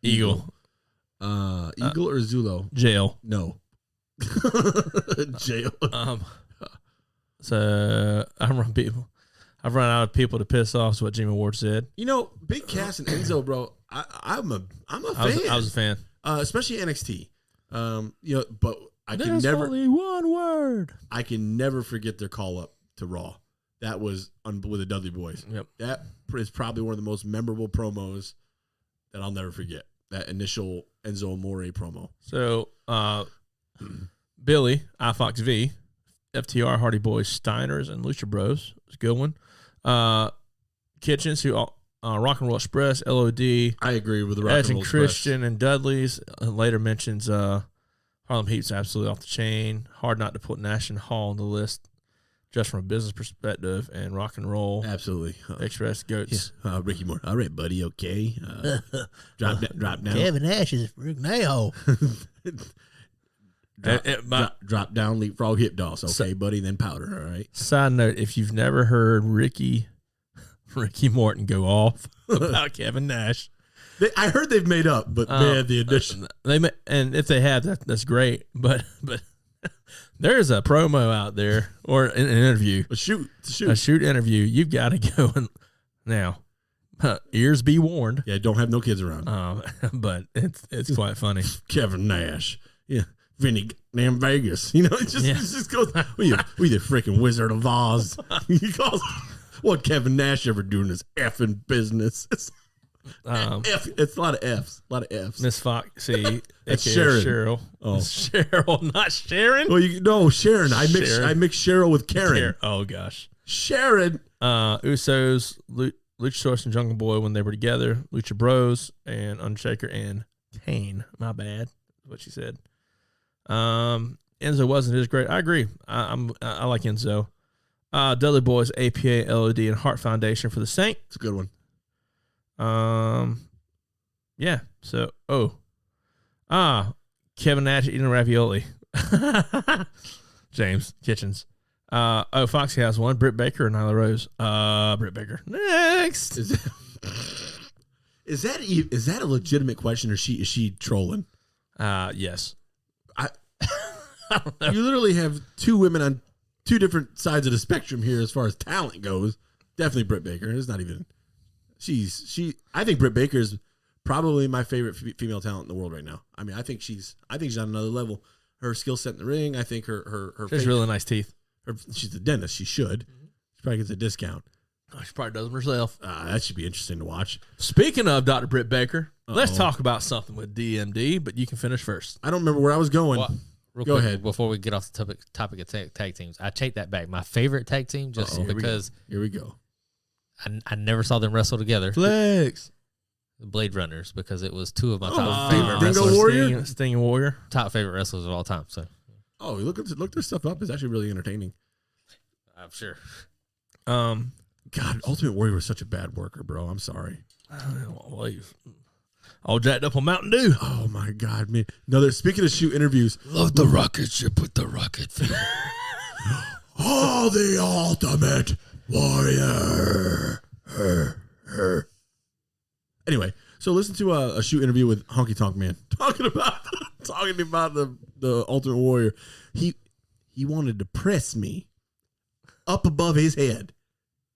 Eagle. Eagle or Zulo? Jail. No. Jail. So I've run out of people to piss off. Is what Jimmy Ward said. You know, Big Cass and Enzo, bro. I'm a fan. I was a fan. Especially NXT. But I can There's never. only one word. I can never forget their call up to Raw. That was with the Dudley Boys. Yep. That is probably one of the most memorable promos that I'll never forget. That initial Enzo Amore promo. So Billy, iFox V, FTR, Hardy Boys, Steiners, and Lucha Bros. It's a good one. Kitchens, who Rock and Roll Express, LOD. I agree with the Rock Edge and Roll and Christian and Dudley's. Later mentions Harlem Heat's absolutely off the chain. Hard not to put Nash and Hall on the list just from a business perspective. And Rock and Roll Absolutely. Express goats. Ricky Moore. All right, buddy. Okay. Drop down. Kevin Nash is now. Drop down, leapfrog, hip toss. Okay, buddy. Then powder. All right. Side note: if you've never heard Ricky Morton go off about Kevin Nash, I heard they've made up, but man, the addition. and if they have, that's great. But there's a promo out there or an interview, A shoot interview. You've got to go and now. Ears be warned. Yeah, don't have no kids around. But it's quite funny. Kevin Nash. Yeah. Vinny damn Vegas. You know, it just goes, we the freaking Wizard of Oz. He calls what Kevin Nash ever doing is effing business. It's a lot of F's. A lot of F's. Miss Foxy, That's aka Sharon. Cheryl. Oh. Cheryl, not Sharon. Well, Sharon. I Sharon. mix Cheryl with Karen. Oh gosh. Sharon. Usos, Luchasaurus and Jungle Boy when they were together. Lucha Bros and Undertaker and Kane. My bad. Is what she said. Enzo wasn't as great. I agree. I like Enzo. Dudley Boys, APA, LOD, and Heart Foundation for the Saint. It's a good one. Yeah. So, Kevin Nash eating ravioli. James Kitchens. Foxy has one. Britt Baker or Nyla Rose. Britt Baker. Next. Is that a legitimate question, or is she trolling? Yes. I don't know. You literally have two women on two different sides of the spectrum here as far as talent goes. Definitely Britt Baker. It's not even. I think Britt Baker is probably my favorite female talent in the world right now. I mean, I think she's on another level. Her skill set in the ring. I think her She has really nice teeth. She's a dentist. She should. She probably gets a discount. She probably does them herself. That should be interesting to watch. Speaking of Dr. Britt Baker, let's talk about something with DMD, but you can finish first. I don't remember where I was going. Real Go quick, ahead. before we get off the topic of tag teams. I take that back. My favorite tag team, just because Here we go. I never saw them wrestle together. Flex. The Blade Runners, because it was two of my Oh, top Dingo favorite Dingo wrestlers. Warrior? Sting Warrior. Top favorite wrestlers of all time. So Oh, look this stuff up. It's actually really entertaining. I'm sure. God, Ultimate Warrior was such a bad worker, bro. I'm sorry. All jacked up on Mountain Dew. Oh my God, man. No, speaking of shoot interviews. Love the rocket ship with the rocket fuel. Oh, the Ultimate Warrior. Anyway, so listen to a shoot interview with Honky Tonk Man talking about the Ultimate Warrior. He wanted to press me up above his head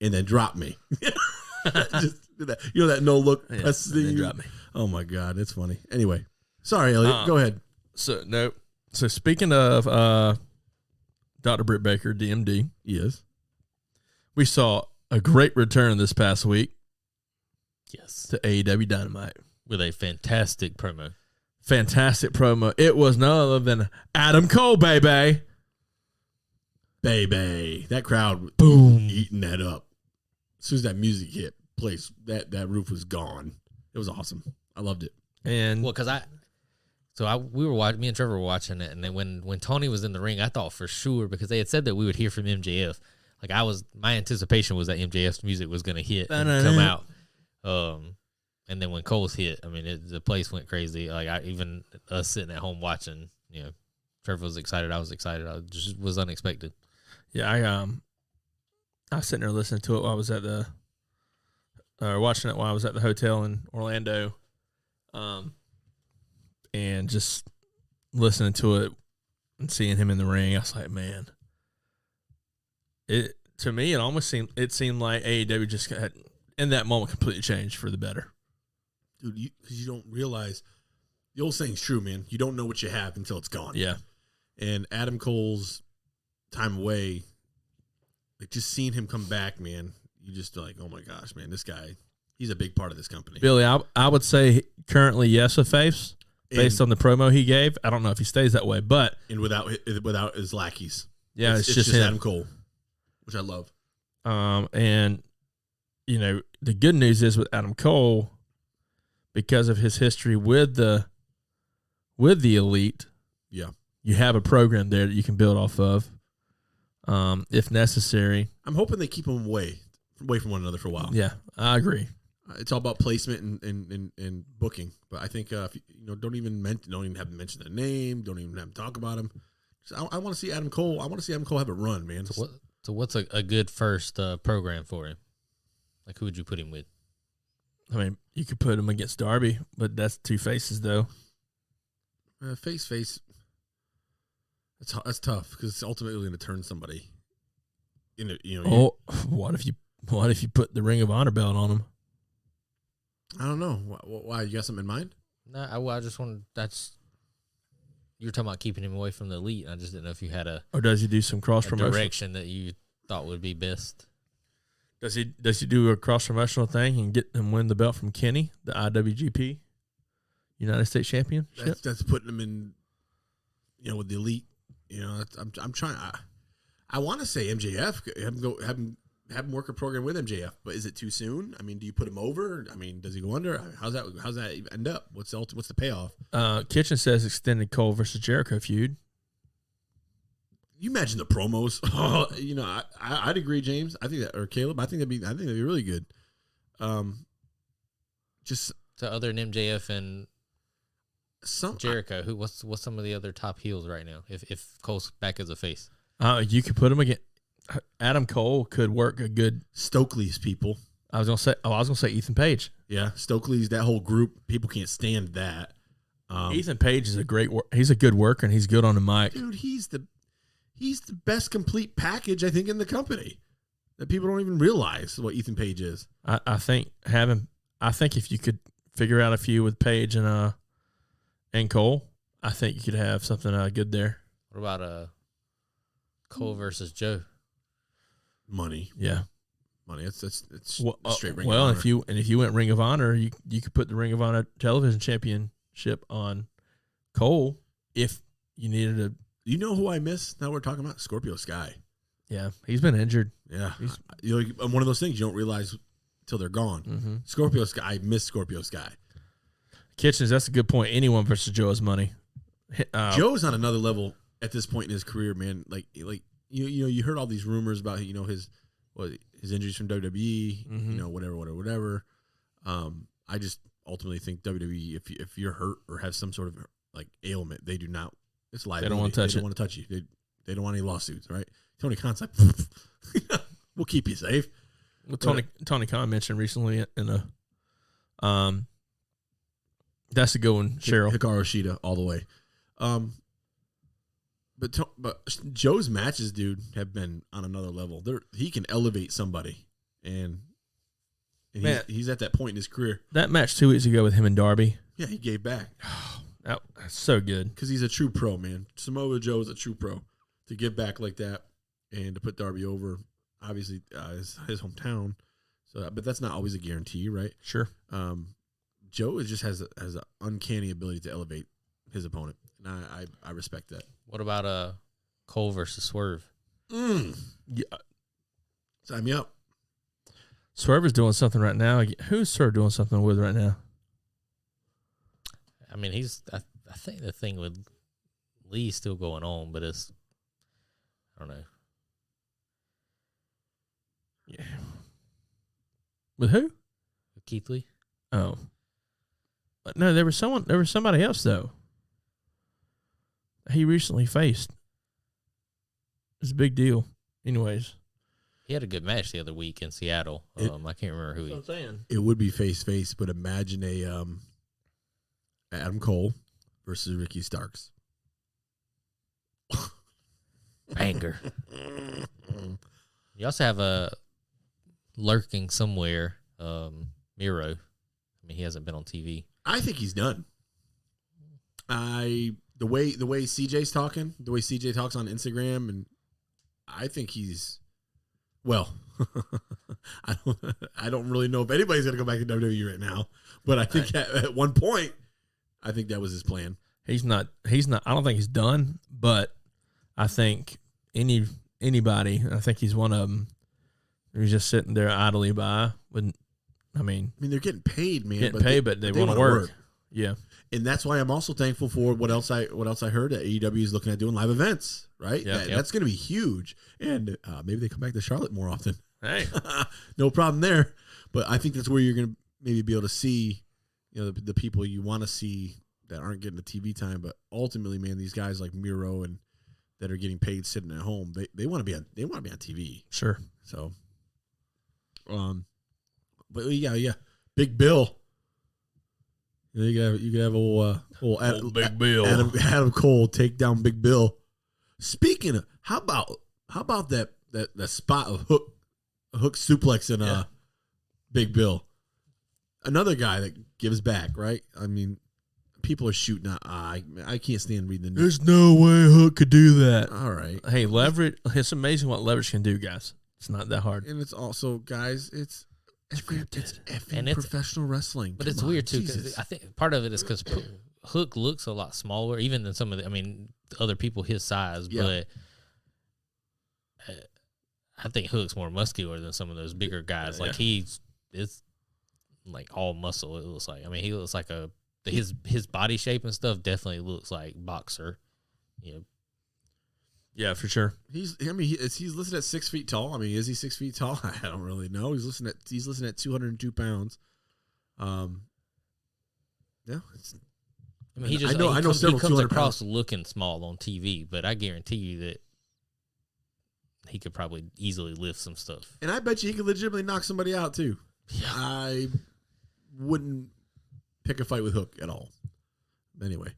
and then drop me. Just do that. You know that no look press thing. Drop me. Oh my God, it's funny. Anyway, sorry, Elliot. Go ahead. So speaking of Dr. Britt Baker, DMD, Yes. we saw a great return this past week Yes. to AEW Dynamite. With a fantastic promo. Fantastic promo. It was none other than Adam Cole, baby. Baby. That crowd Boom. eating that up. As soon as that music hit, that roof was gone. It was awesome. I loved it. And Well, because we were watching, me and Trevor were watching it, and then when Tony was in the ring, I thought for sure, because they had said that we would hear from MJF. Like my anticipation was that MJF's music was going to hit and come out. And then when Cole's hit, I mean, the place went crazy. Like even us sitting at home watching, Trevor was excited. I was excited. I just was unexpected. yeah, I was sitting there listening to it while I was at watching it while I was at the hotel in Orlando, and just listening to it and seeing him in the ring. I was like, man, to me it almost seemed like AEW just had in that moment completely changed for the better. Dude, because you don't realize, the old saying's true, man. You don't know what you have until it's gone. Yeah, And Adam Cole's time away, like just seeing him come back, man, you just like, oh my gosh, man, this guy, he's a big part of this company. Billy, I would say currently yes a face based on the promo he gave. I don't know if he stays that way, but And without his lackeys. yeah, it's just him. him. Adam Cole, which I love. And the good news is with Adam Cole, because of his history with the elite, Yeah. you have a program there that you can build off of, if necessary. I'm hoping they keep him away from one another for a while. Yeah, I agree. It's all about placement and booking. But I think if don't even have him mention the name. Don't even have him talk about him. I want to see Adam Cole. I want to see Adam Cole have a run, man. So what's a good first program for him? Like, who would you put him with? I mean, you could put him against Darby, but that's two faces though. Face. That's tough because it's ultimately going to turn somebody. What if you put the Ring of Honor belt on him? I don't know why. You got something in mind? No, I just wanted. You were talking about keeping him away from the elite. I just didn't know if you had Or does he do some cross promotion? direction that you thought would be best. Does he do a cross promotional thing and get him win the belt from Kenny, the IWGP United States Championship? That's putting him in, with the elite. I'm trying. I want to say MJF. Have him work a program with MJF, but is it too soon? I mean, do you put him over? I mean, does he go under? How's that even end up? What's the payoff? Kitchen says extended Cole versus Jericho feud. You imagine the promos. I'd agree, James. I think that, or Caleb. I think that'd be really good. Just So other than MJF and some Jericho, what's some of the other top heels right now? If Cole's back as a face, You could put him against Adam Cole. Could work a good. Stokely's people. I was gonna say Ethan Page. Yeah, Stokely's that whole group. People can't stand that. Ethan Page is a great. He's a good worker and he's good on the mic. Dude, he's the best complete package I think in the company. That people don't even realize what Ethan Page is. I think if you could figure out a few with Page and Cole, I think you could have something good there. what about Cole versus Joe? Money. Yeah. It's Well, straight Ring of well, Honor. if you went Ring of Honor, you could put the Ring of Honor television championship on Cole if you needed You know who I miss? Now we're talking about Scorpio Sky. Yeah, he's been injured. Yeah, one of those things you don't realize till they're gone. Mm-hmm. Scorpio Sky, I miss Scorpio Sky. Kitchens, that's a good point. Anyone versus Joe's money. Joe's on another level at this point in his career, man. Like you heard all these rumors about his injuries from WWE, Mm-hmm. whatever. I just ultimately think WWE, if you're hurt or have some sort of like ailment, they do not. It's liability. They don't want to touch They it. don't want to touch you. They don't want any lawsuits, right? Tony Khan's like, we'll keep you safe. Well, Tony Khan mentioned recently in a that's a good one, Cheryl. Hikaru Shida all the way. But Joe's matches, dude, have been on another level. He can elevate somebody, and he's at that point in his career. That match 2 weeks ago with him and Darby. Yeah, he gave back That's so good. because he's a true pro, man. Samoa Joe is a true pro to give back like that and to put Darby over. Obviously, his hometown. So, but that's not always a guarantee, right? Sure. Joe just has an uncanny ability to elevate his opponent, and I respect that. What about Cole versus Swerve? Yeah. Sign me up. Swerve is doing something right now. Who's Swerve doing something with right now? I mean, I think the thing with Lee's still going on, but it's, I don't know. Yeah. With who? With Keith Lee? Oh. No, there was somebody else though. He recently faced. It's a big deal. Anyways. He had a good match the other week in Seattle. I can't remember who I'm saying. It would be face, but imagine a Adam Cole versus Ricky Starks. Anger. You also have a lurking somewhere, Miro. I mean, he hasn't been on TV. I think he's done. The way CJ's talking, the way CJ talks on Instagram, and I think he's well. I don't really know if anybody's gonna go back to WWE right now, but I think at one point, I think that was his plan. He's not. I don't think he's done, but I think anybody. I think he's one of them. He's just sitting there idly by. I mean, they're getting paid, man. But they want to work. Yeah, and that's why I'm also thankful for what else I heard that AEW is looking at doing live events. Right, Yeah. That's going to be huge, and maybe they come back to Charlotte more often. hey, No problem there. But I think that's where you're going to maybe be able to see, the people you want to see that aren't getting the TV time. But ultimately, man, these guys like Miro and that are getting paid sitting at home, they want to be on TV. sure. So, but yeah, Big Bill. You can have old Big Bill. Adam Cole take down Big Bill. Speaking of, how about that spot of hook suplex in Big Bill? Another guy that gives back, right? I mean, people are shooting out. I can't stand reading the news. There's no way Hook could do that. All right, Hey, leverage. It's amazing what leverage can do, guys. It's not that hard. and it's also, guys, it's effing And it's- professional wrestling. But Come it's on, weird, too, Jesus. because I think part of it is because Hook looks a lot smaller, even than some of the other people his size, Yeah. but I think Hook's more muscular than some of those bigger guys. Like, it's like all muscle, it looks like. I mean, he looks like his body shape and stuff definitely looks like boxer. Yeah, for sure. He's listed at 6 feet tall. I mean, is he 6 feet tall? I don't really know. He's listed at 202 pounds. Yeah, I mean, I know he comes several 200 across looking small on TV, but I guarantee you that he could probably easily lift some stuff. and I bet you he could legitimately knock somebody out too. Yeah. I wouldn't pick a fight with Hook at all. Anyway,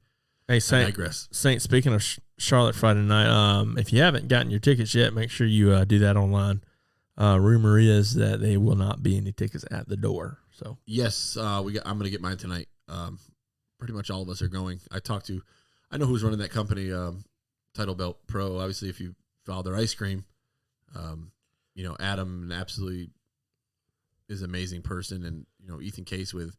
Hey, I Saint. digress. Saint. Speaking of Charlotte Friday night, if you haven't gotten your tickets yet, make sure you do that online. Rumor is that there will not be any tickets at the door. So Yes, I'm going to get mine tonight. Pretty much all of us are going. I know who's running that company, Title Belt Pro. Obviously, if you follow their ice cream, Adam absolutely is an amazing person, and Ethan Case with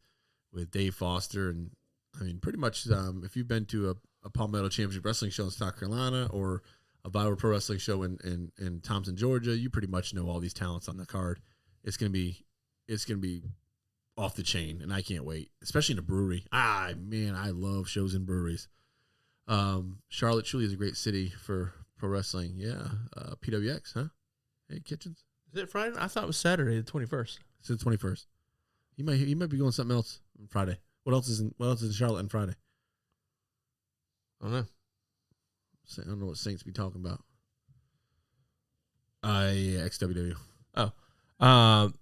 Dave Foster, and I mean, pretty much if you've been to a Palmetto Championship Wrestling show in South Carolina or a Viral Pro Wrestling show in Thompson, Georgia, you pretty much know all these talents on the card. It's gonna be off the chain, and I can't wait, especially in a brewery. Man, I love shows in breweries. Charlotte truly is a great city for pro wrestling. Yeah, PWX, huh? Hey, Kitchens. Is it Friday? I thought it was Saturday, the 21st. It's the 21st. You might be going something else on Friday. What else is in Charlotte on Friday? I don't know. I don't know what Saints be talking about. Yeah, XWW.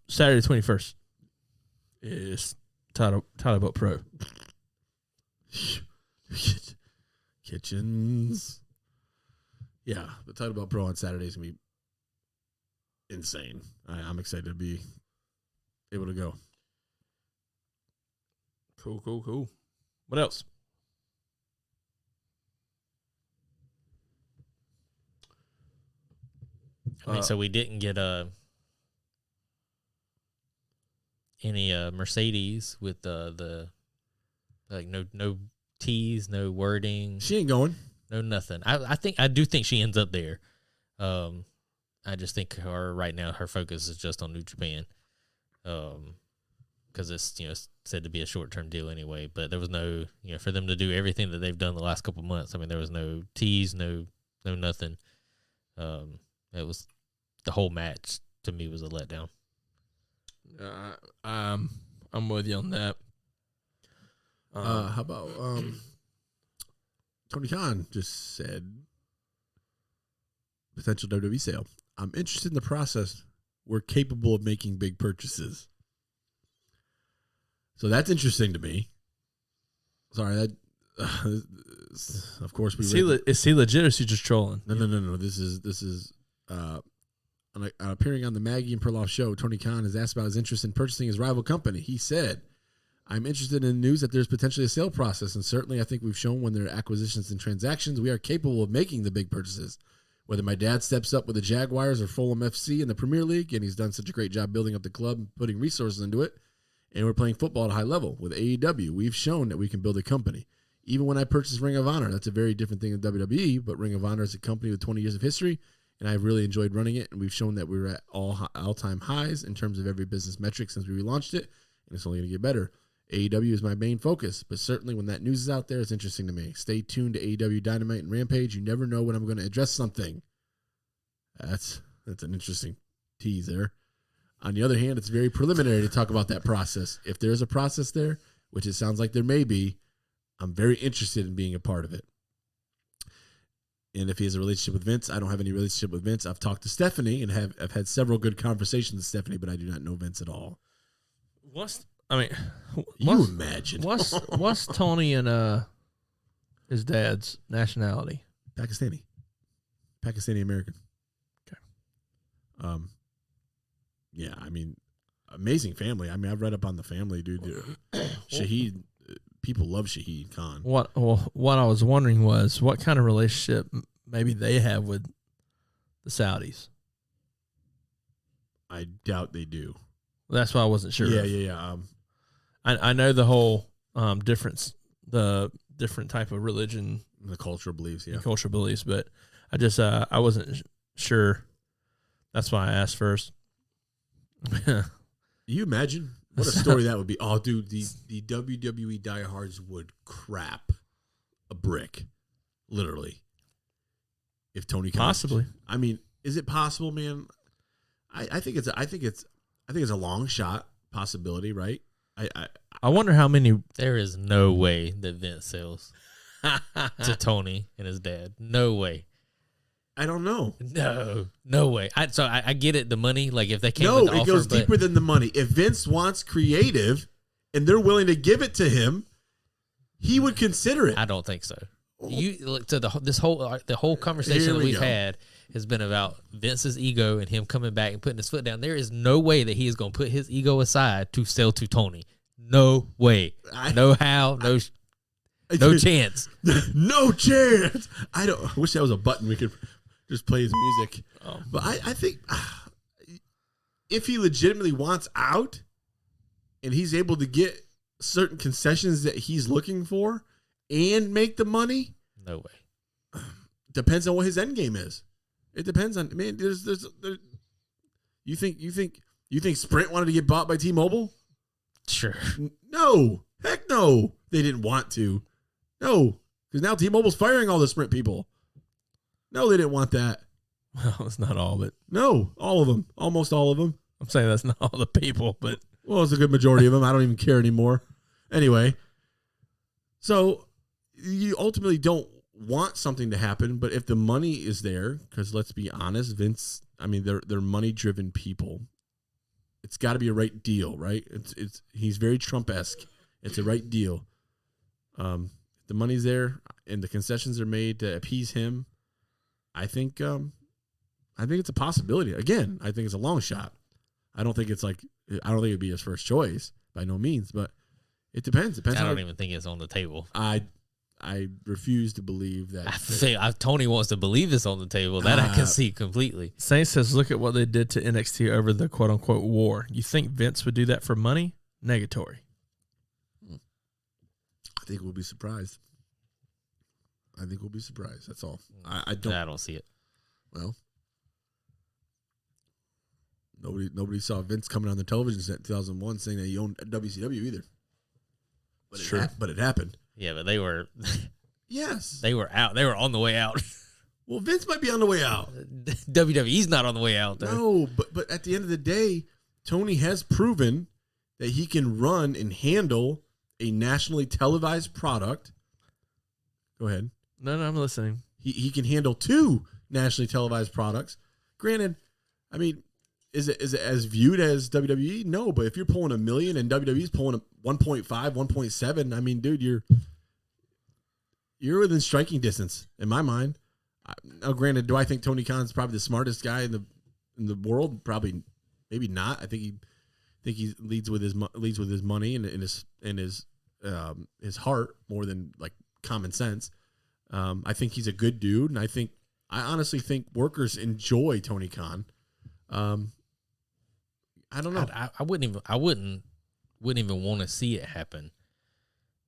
Saturday the 21st is Title Boat Pro. Kitchens. Yeah, the Title Belt Pro on Saturday is going to be insane. I'm excited to be able to go. Cool. What else? I mean, so we didn't get any Mercedes with the like no teas, no wording, She ain't going. no nothing. I do think she ends up there. I just think right now her focus is just on New Japan, because it's said to be a short-term deal anyway. But there was no for them to do everything that they've done the last couple of months. I mean, there was no teas, no nothing. It was the whole match to me was a letdown. I'm with you on that. How about Tony Khan just said potential WWE sale. I'm interested in the process. We're capable of making big purchases. So that's interesting to me. Sorry, that of course we. Is he legit or is he just trolling? No. This is appearing on the Maggie and Perloff show. Tony Khan is asked about his interest in purchasing his rival company. He said, "I'm interested in news that there's potentially a sale process, and certainly I think we've shown when there are acquisitions and transactions, we are capable of making the big purchases. Whether my dad steps up with the Jaguars or Fulham FC in the Premier League, and he's done such a great job building up the club and putting resources into it, and we're playing football at a high level. With AEW, we've shown that we can build a company. Even when I purchased Ring of Honor, that's a very different thing than WWE, but Ring of Honor is a company with 20 years of history, and I've really enjoyed running it, and we've shown that we're at all-time highs in terms of every business metric since we relaunched it, and it's only going to get better. AEW is my main focus, but certainly when that news is out there, it's interesting to me. Stay tuned to AEW Dynamite and Rampage. You never know when I'm going to address something." That's an interesting tease there. On the other hand, it's very preliminary to talk about that process. If there's a process there, which it sounds like there may be, I'm very interested in being a part of it. And if he has a relationship with Vince, I don't have any relationship with Vince. I've talked to Stephanie and I've had several good conversations with Stephanie, but I do not know Vince at all. Imagine. What's Tony and his dad's nationality? Pakistani American. Okay. Yeah, I mean, amazing family. I mean, I've read up on the family, dude. Shahid, people love Shahid Khan. What I was wondering was what kind of relationship maybe they have with the Saudis. I doubt they do. That's why I wasn't sure. Yeah. I know the whole difference, the different type of religion, the cultural beliefs, but I just I wasn't sure. That's why I asked first. You imagine what a story that would be. Oh, dude, the WWE diehards would crap a brick, literally. If Tony Khan, possibly. I mean, is it possible, man? I think it's a long shot possibility, right? I wonder how many. There is no way that Vince sells to Tony and his dad. No way. I don't know. No way. I get it. The money, like if they came with the offer, it goes deeper than the money. If Vince wants creative, and they're willing to give it to him, he would consider it. I don't think so. You look to the whole conversation that we've had has been about Vince's ego and him coming back and putting his foot down. There is no way that he is going to put his ego aside to sell to Tony. No way. No how. No chance. No chance. I wish that was a button we could just play his music. Oh. But I think if he legitimately wants out and he's able to get certain concessions that he's looking for and make the money, No way. Depends on what his end game is. It depends on. Man, there's you think Sprint wanted to get bought by T-Mobile? Sure. No, heck no. They didn't want to. No, because now T-Mobile's firing all the Sprint people. No, they didn't want that. Well, it's not all, but No, all of them, almost all of them. I'm saying that's not all the people, but Well, it's a good majority of them. I don't even care anymore. Anyway, so you ultimately don't want something to happen, but if the money is there, because let's be honest, Vince, I mean, they're money-driven people. It's got to be a right deal, right? He's very Trump-esque. It's a right deal. The money's there and the concessions are made to appease him. I think it's a possibility. Again, I think it's a long shot. I don't think it'd be his first choice by no means, but it depends. I don't even think it's on the table. I refuse to believe that. I think Tony wants to believe it's on the table. That I can see completely. Saints says, look at what they did to NXT over the quote-unquote war. You think Vince would do that for money? Negatory. I think we'll be surprised. That's all. I don't see it. Well, nobody saw Vince coming on the television set in 2001 saying that he owned WCW either. But it happened. Yeah, but they were Yes. they were out. They were on the way out. Well, Vince might be on the way out. WWE's not on the way out, though. No, but at the end of the day, Tony has proven that he can run and handle a nationally televised product. Go ahead. No, I'm listening. He can handle 2 nationally televised products. Granted, I mean, is it as viewed as WWE? No, but if you're pulling $1 million and WWE's pulling 1.5, 1.7, I mean, dude, you're within striking distance in my mind. Now, granted, do I think Tony Khan's probably the smartest guy in the world? Probably, maybe not. I think he leads with his money and his heart more than like common sense. I think he's a good dude, and I honestly think workers enjoy Tony Khan. I don't know. I wouldn't even want to see it happen,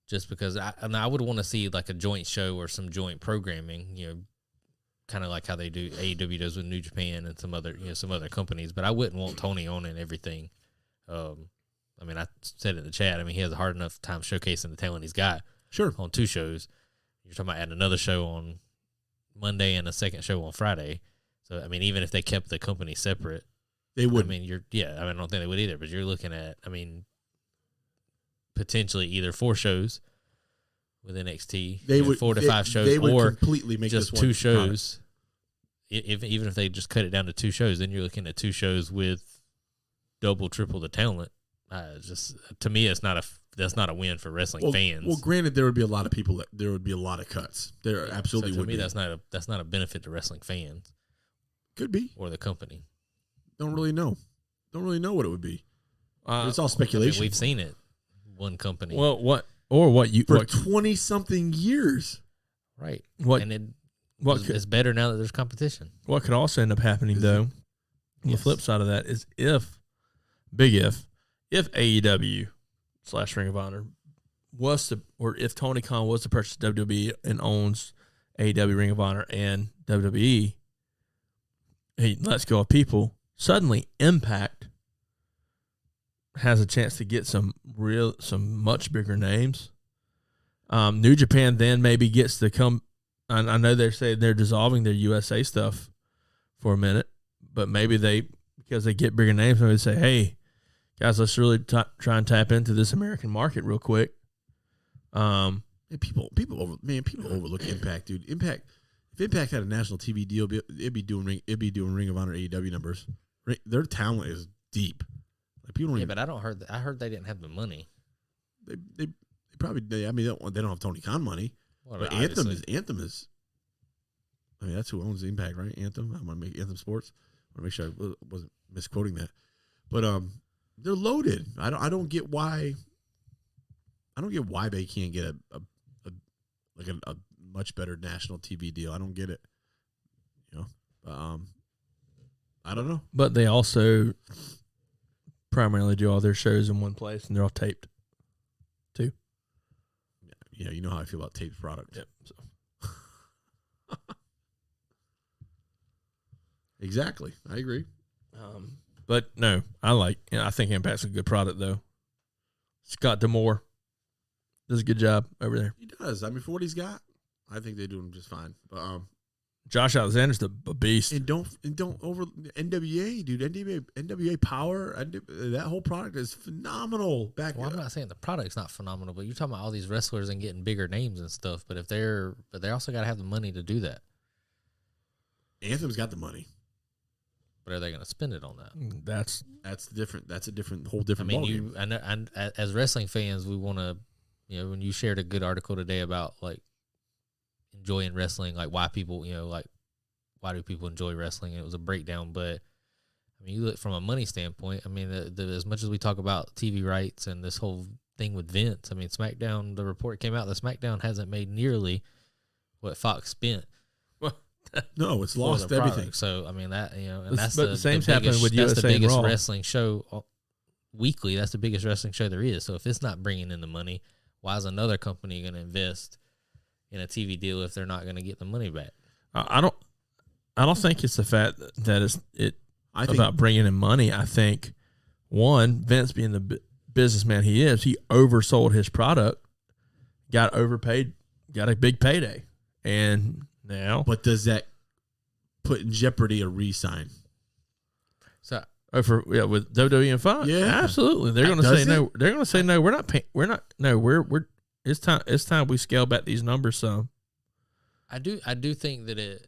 just because I would want to see like a joint show or some joint programming, kind of like how they do AEW does with New Japan and some other companies. But I wouldn't want Tony owning everything. I mean, I said it in the chat. I mean, he has a hard enough time showcasing the talent he's got. Sure. On 2 shows. You're talking about adding another show on Monday and a second show on Friday. So, I mean, even if they kept the company separate, they would. I mean, I don't think they would either, but you're looking at, I mean, potentially either 4 shows with NXT, they would 4 to 5 shows, they would or completely make just this 2 one shows. Even if they just cut it down to 2 shows, then you're looking at 2 shows with double, triple the talent. Just to me, that's not a win for wrestling fans. Well, granted, there would be a lot of people. There would be a lot of cuts. There absolutely so to would me, be. that's not a benefit to wrestling fans. Could be. Or the company. Don't really know what it would be. It's all speculation. I mean, we've seen it. One company. Well, for 20-something years. Right. What? And it's better now that there's competition. What could also end up happening, though, the flip side of that is if AEW / Ring of Honor or if Tony Khan was to purchase WWE and owns AEW, Ring of Honor, and WWE, he lets go of people, suddenly Impact has a chance to get some much bigger names. New Japan then maybe gets to come. I know they're saying they're dissolving their USA stuff for a minute, but maybe because they get bigger names, maybe they say, hey, guys, let's really try and tap into this American market real quick. People overlook Impact, dude. If Impact had a national TV deal, it'd be doing Ring of Honor AEW numbers. Their talent is deep. Like people don't. Yeah, but I heard they didn't have the money. They probably. I mean, they don't have Tony Khan money. Well, but Anthem is. I mean, that's who owns Impact, right? Anthem. I'm gonna make Anthem Sports. I want to make sure I wasn't misquoting that. But they're loaded. I don't get why. I don't get why they can't get a much better national TV deal. I don't get it. I don't know. But they also primarily do all their shows in one place, and they're all taped, too. Yeah, you know how I feel about taped product. Yep. So. Exactly. I agree. But no, I think Impact's a good product though. Scott Demore does a good job over there. He does. I mean, for what he's got, I think they do him just fine. But Josh Alexander's a beast. and don't over NWA, dude. NWA Power. That whole product is phenomenal. Well, I'm not saying the product's not phenomenal, but you're talking about all these wrestlers and getting bigger names and stuff. But they also got to have the money to do that. Anthem's got the money. But are they going to spend it on that? That's different. That's a whole different. I mean, I know, as wrestling fans, we want to, when you shared a good article today about like enjoying wrestling, like why people, like why do people enjoy wrestling? And it was a breakdown, but I mean, you look from a money standpoint. I mean, as much as we talk about TV rights and this whole thing with Vince, I mean, SmackDown. The report came out that SmackDown hasn't made nearly what Fox spent. No, it's lost everything. Product. So I mean and that's but the same's happening with that's USA the biggest Raw. wrestling show weekly. That's the biggest wrestling show there is. So if it's not bringing in the money, why is another company going to invest in a TV deal if they're not going to get the money back? I don't think it's the fact that I think about bringing in money. I think one, Vince being the businessman he is, he oversold his product, got overpaid, got a big payday, and now. But does that put in jeopardy a re-sign? So with WWE and Fox, yeah, absolutely. They're going to say no. They're going to say no. We're not paying. We're not. No. We're. It's time. It's time we scale back these numbers some. I do think that it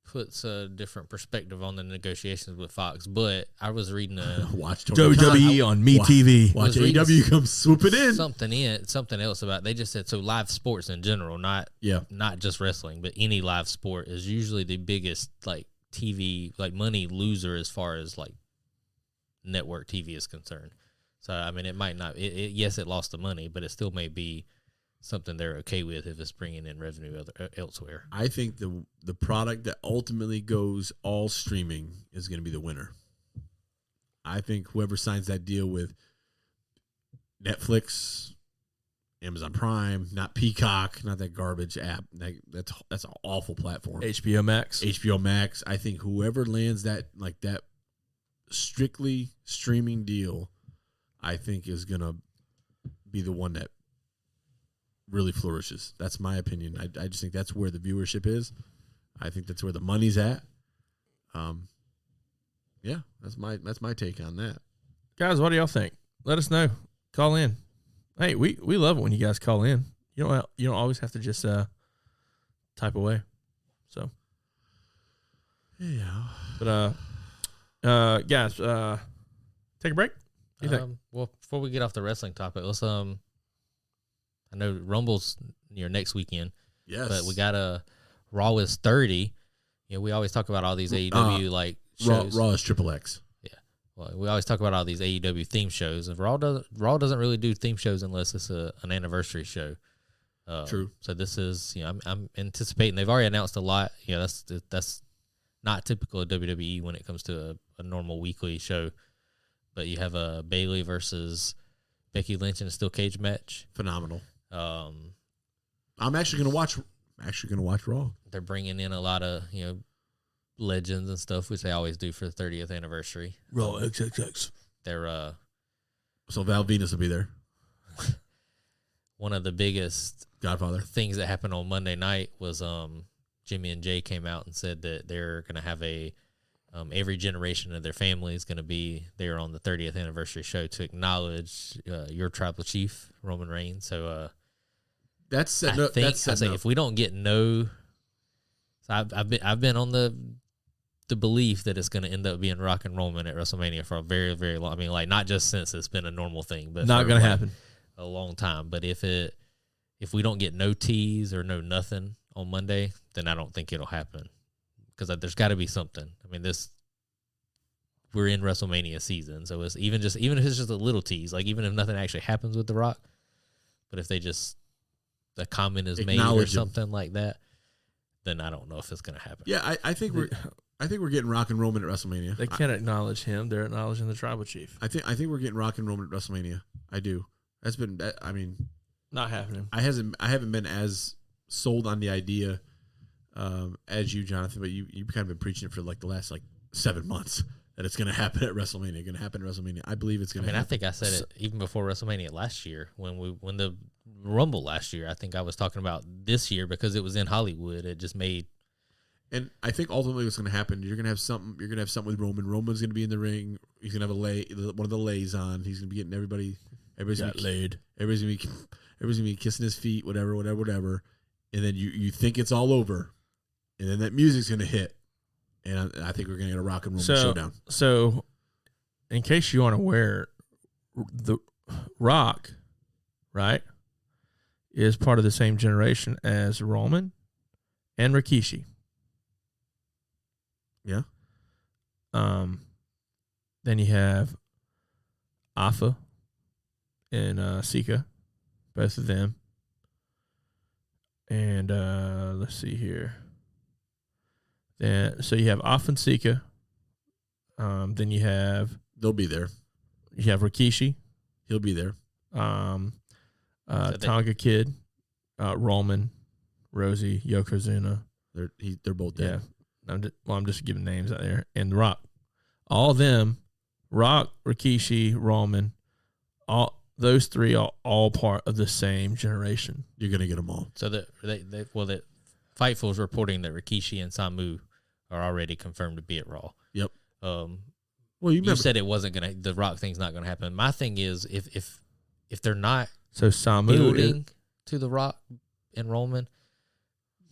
puts a different perspective on the negotiations with Fox. But I was reading watch WWE on MeTV. Watch AEW come swooping in. Something else about. They just said so. Live sports in general, not just wrestling, but any live sport is usually the biggest like TV like money loser as far as like network TV is concerned. So I mean, it might not. Yes, it lost the money, but it still may be something they're okay with if it's bringing in revenue elsewhere. I think the product that ultimately goes all streaming is going to be the winner. I think whoever signs that deal with Netflix, Amazon Prime, not Peacock, not that garbage app. That's an awful platform. HBO Max. I think whoever lands that strictly streaming deal, I think is going to be the one that really flourishes. That's my opinion. I just think that's where the viewership is. I think that's where the money's at. Yeah, that's my take on that. Guys, what do y'all think? Let us know. Call in. Hey, we love it when you guys call in. You don't always have to just type away. So yeah. But guys, take a break. What do you think? Well, before we get off the wrestling topic, let's I know Rumble's next weekend. Yes. But we got a Raw is 30. We always talk about all these AEW shows. Raw is XXX. Yeah. Well, we always talk about all these AEW theme shows. And Raw doesn't really do theme shows unless it's an anniversary show. True. So this is, I'm anticipating. They've already announced a lot. That's not typical of WWE when it comes to a normal weekly show. But you have a Bayley versus Becky Lynch in a steel cage match. Phenomenal. I'm actually gonna watch Raw. They're bringing in a lot of legends and stuff, which they always do for the 30th anniversary. Raw XXX. They're so Val Venus will be there. One of the biggest Godfather things that happened on Monday night was Jimmy and Jay came out and said that they're gonna have a every generation of their family is going to be there on the 30th anniversary show to acknowledge your tribal chief, Roman Reigns. So that's if we don't get so I've been on the belief that it's going to end up being Rock and Roman at WrestleMania for a very, very long. I mean, like not just since it's been a normal thing, but not going to happen a long time. But if we don't get no tease or no nothing on Monday, then I don't think it'll happen. Because there's got to be something. I mean, we're in WrestleMania season, so it's even if it's just a little tease, like even if nothing actually happens with The Rock, but if they just a comment is made or something like that, then I don't know if it's going to happen. Yeah, I think we're getting Rock and Roman at WrestleMania. They can't acknowledge him; they're acknowledging the tribal chief. I think we're getting Rock and Roman at WrestleMania. I do. Not happening. I haven't been as sold on the idea as you, Johnathan, but you've kind of been preaching it for like the last 7 months that it's going to happen at WrestleMania. Going to happen at WrestleMania. I believe it's going to. I think I said it even before WrestleMania last year when the Rumble last year. I think I was talking about this year because it was in Hollywood. It just made. And I think ultimately what's going to happen, you're going to have something. You're going to have something with Roman. Roman's going to be in the ring. He's going to have one of the lays on. He's going to be getting everybody. Everybody's going to be laid. Everybody's going to be kissing his feet. Whatever. And then you think it's all over, and then that music's going to hit, and I think we're going to get a Rock and Roman showdown. So, in case you aren't aware, the Rock, right, is part of the same generation as Roman and Rikishi. Yeah. Then you have Alpha and Sika, both of them. And let's see here. Then so you have Alpha and Sika. Then you have they'll be there. You have Rikishi. He'll be there. Tonga Kid, Roman, Rosie, Yokozuna. They're both there. Yeah. I'm just giving names out there. And Rock. All of them, Rock, Rikishi, Roman, those three are all part of the same generation. You're going to get them all. So that Fightful's reporting that Rikishi and Samu are already confirmed to be at Raw. Yep. Well, you said it wasn't gonna. The Rock thing's not gonna happen. My thing is if they're not Samu building to the Rock and Roman,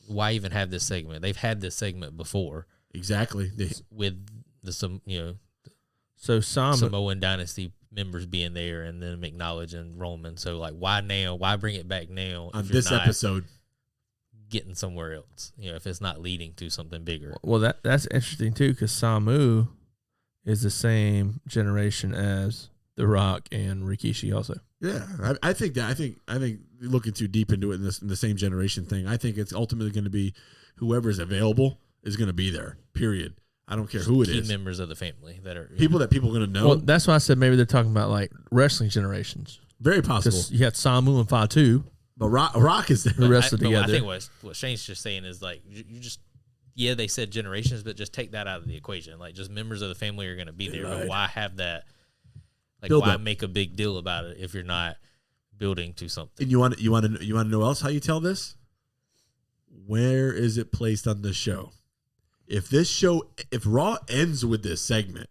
why even have this segment? They've had this segment before. Exactly. With so Samu, Samoan Dynasty members being there and then acknowledging Roman. So why now? Why bring it back now on this episode? Getting somewhere else, if it's not leading to something bigger. Well, that's interesting too, because Samu is the same generation as The Rock and Rikishi also. Yeah, I think looking too deep into it in the same generation thing, I think it's ultimately going to be whoever's available is going to be there. Period. I don't care who it is. Key members of the family that are people are going to know. Well, that's why I said maybe they're talking about wrestling generations. Very possible. You got Samu and Fatu. But Rock is there. The rest of together. I think what Shane's just saying is you just they said generations, but just take that out of the equation. Just members of the family are going to be there, but why have that? Why make a big deal about it if you're not building to something? And you want to know else how you tell this? Where is it placed on the show? If Raw ends with this segment,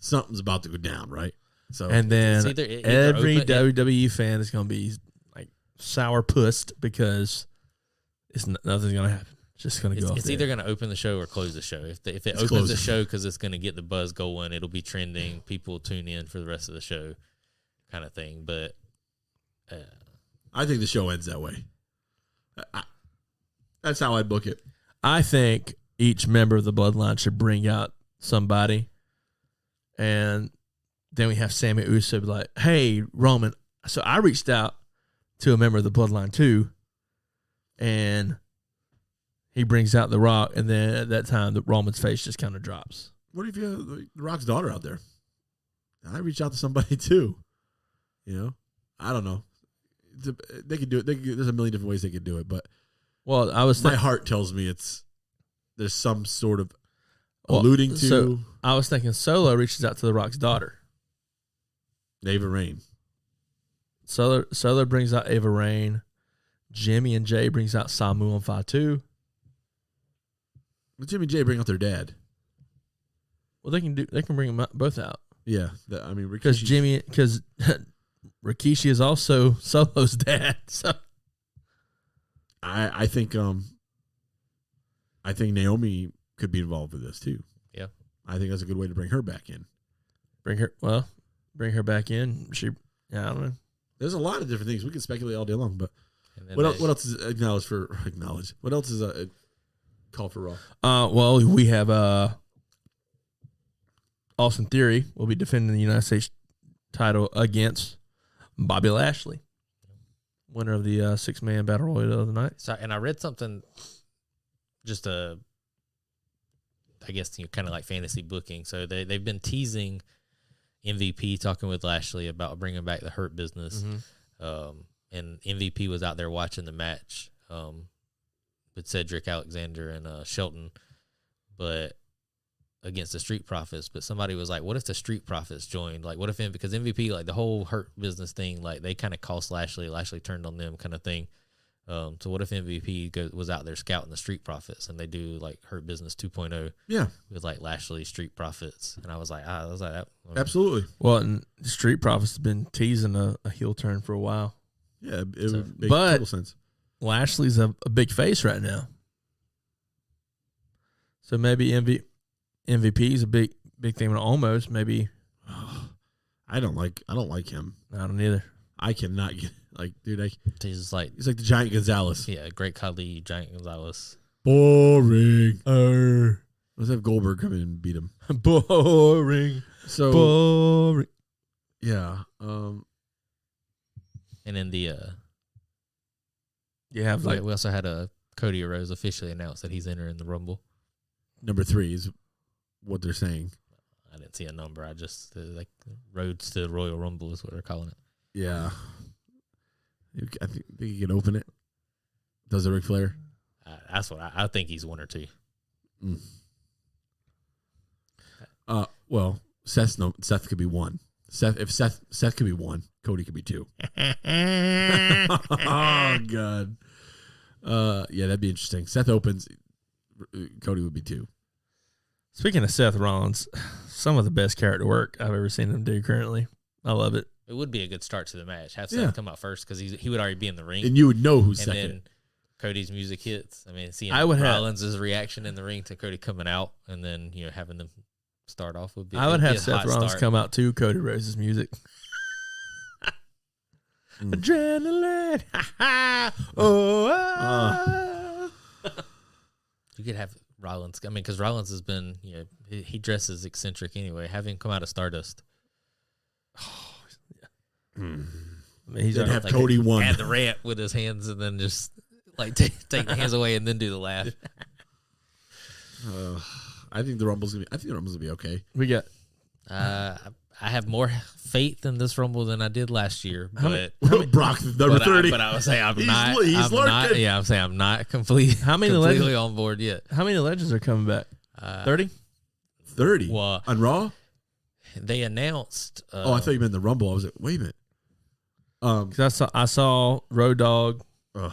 something's about to go down, right? So and then either every WWE fan is going to be sour-pussed because nothing's going to happen. It's just going to go off. It's either going to open the show or close the show. If it opens the show because it's going to get the buzz going, it'll be trending. People will tune in for the rest of the show, kind of thing. But I think the show ends that way. That's how I'd book it. I think each member of the Bloodline should bring out somebody, and then we have Sammy Uso be like, "Hey, Roman." So I reached out to a member of the Bloodline too, and he brings out The Rock, and then at that time, the Roman's face just kind of drops. What if you have The Rock's daughter out there? I reached out to somebody too. I don't know. They could do it. There's a million different ways they could do it, but my heart tells me there's some sort of alluding to. So I was thinking Solo reaches out to The Rock's daughter, Ava Raine. Solo brings out Ava Raine. Jimmy and Jay brings out Samu and Fatu. But Jimmy and Jay bring out their dad. Well, they can bring them both out. Yeah, because Rikishi is also Solo's dad. So I think Naomi could be involved with this too. Yeah, I think that's a good way to bring her back in. Bring her back in. I don't know. There's a lot of different things we can speculate all day long, but what else is acknowledge? What else is a call for Raw? Well, we have Austin Theory will be defending the United States title against Bobby Lashley, winner of the 6-man battle royal of the night. So, and I read something, just I guess kind of like fantasy booking. So they've been teasing MVP talking with Lashley about bringing back the Hurt Business, and MVP was out there watching the match with Cedric Alexander and Shelton, but against the Street Profits. But somebody was like, what if the Street Profits joined? Like, what if because MVP, like the whole Hurt Business thing, like they kind of cost Lashley. Lashley turned on them kind of thing. So what if MVP was out there scouting the Street Profits and they do like Hurt Business 2.0? Yeah, with like Lashley Street Profits, and I was like that. absolutely. Well, and the Street Profits have been teasing a heel turn for a while. Yeah, it would make but total sense. Lashley's a big face right now, so maybe MVP is a big thing. Almost maybe. I don't like him. I don't either. I cannot get dude. He's like He's like the Giant Gonzalez. yeah, Great Khali, Giant Gonzalez. Boring. Let's have Goldberg come in and beat him. Boring. So Boring. yeah. And then the You have we also had Cody Rhodes officially announced that he's entering the Rumble. Number 3 is what they're saying. I didn't see a number. I just like Rhodes to Royal Rumble is what they're calling it. Yeah. I think you can open it. Does it Ric Flair? That's what I think he's 1 or 2. Well, Seth could be 1. If Seth could be 1, Cody could be 2. Oh God. Yeah, that'd be interesting. Seth opens, Cody would be 2. Speaking of Seth Rollins, some of the best character work I've ever seen him do currently. I love it. It would be a good start to the match. Have Seth come out first because he would already be in the ring, And you would know who's and second. then Cody's music hits. I mean, seeing I would have- Rollins' reaction in the ring to Cody coming out, and then having them start off would be. I would it'd be have a Seth hot Rollins start. come out to Cody Rhodes' music. Adrenaline. Oh. You could have Rollins. I mean, because Rollins has been, he dresses eccentric anyway. Have him come out of Stardust. I mean, he's Then on- have Like, Cody 1. Add the rant with his hands, and then just like take the hands away, and then do the laugh. I think the Rumble's gonna be okay. we got I have more faith in this Rumble than I did last year, but Brock number 30. But I would say I'm He's- not. he's I'm not. lurking. Yeah, I'm saying I'm not completely legends- on board yet. how many legends are coming back? 30? 30 Well, on Raw. they announced. Oh, I thought you meant the Rumble. I was like, wait a minute. Because I saw Road Dogg. Yeah,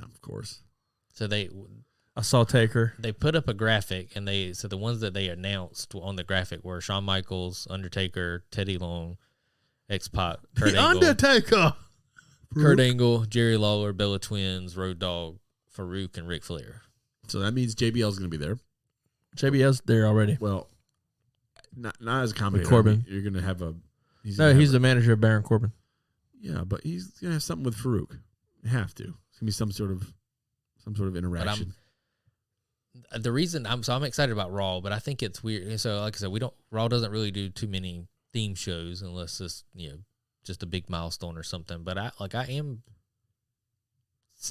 of course. So I saw Taker. they put up a graphic, and so the ones that they announced on the graphic were Shawn Michaels, Undertaker, Teddy Long, X-Pac, Kurt The Angle, Undertaker. Kurt Angle, Jerry Lawler, Bella Twins, Road Dogg, Farouk, and Ric Flair. So that means JBL's going to be there. JBL's there already. Well, not as a commentator. Corbin. I mean, you're going to have a. No, he's the manager of Baron Corbin. Yeah, but he's going to have something with Farouk. You have to. It's going to be some sort of interaction. The reason I'm excited about Raw, but I think it's weird. So, like I said, Raw doesn't really do too many theme shows unless it's just a big milestone or something. But I am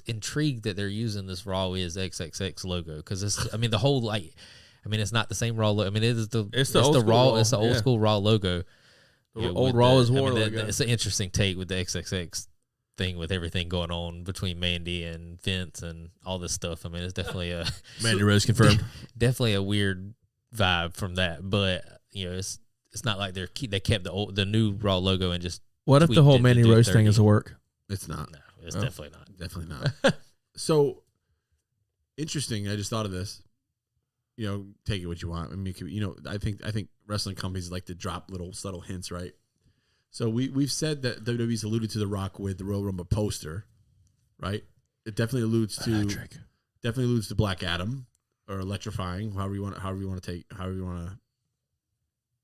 intrigued that they're using this Raw is XXX logo because the whole it's not the same Raw logo. I mean, it's the old school Raw. Raw, It's the old yeah. school Raw logo. The old Raw is War logo. It's an interesting take with the XXX thing with everything going on between Mandy and Vince and all this stuff. I mean, it's definitely Mandy Rose confirmed. definitely a weird vibe from that. But it's not like they kept the new Raw logo and just. What if the tweaked whole it to Mandy do Rose thing 30? is a work? It's not. No, it's definitely not. Definitely not. So, interesting. I just thought of this. Take it what you want. I mean, I think wrestling companies like to drop little subtle hints, right? So we've said that WWE's alluded to The Rock with the Royal Rumble poster, right? It definitely alludes to Black Adam or electrifying, however you want to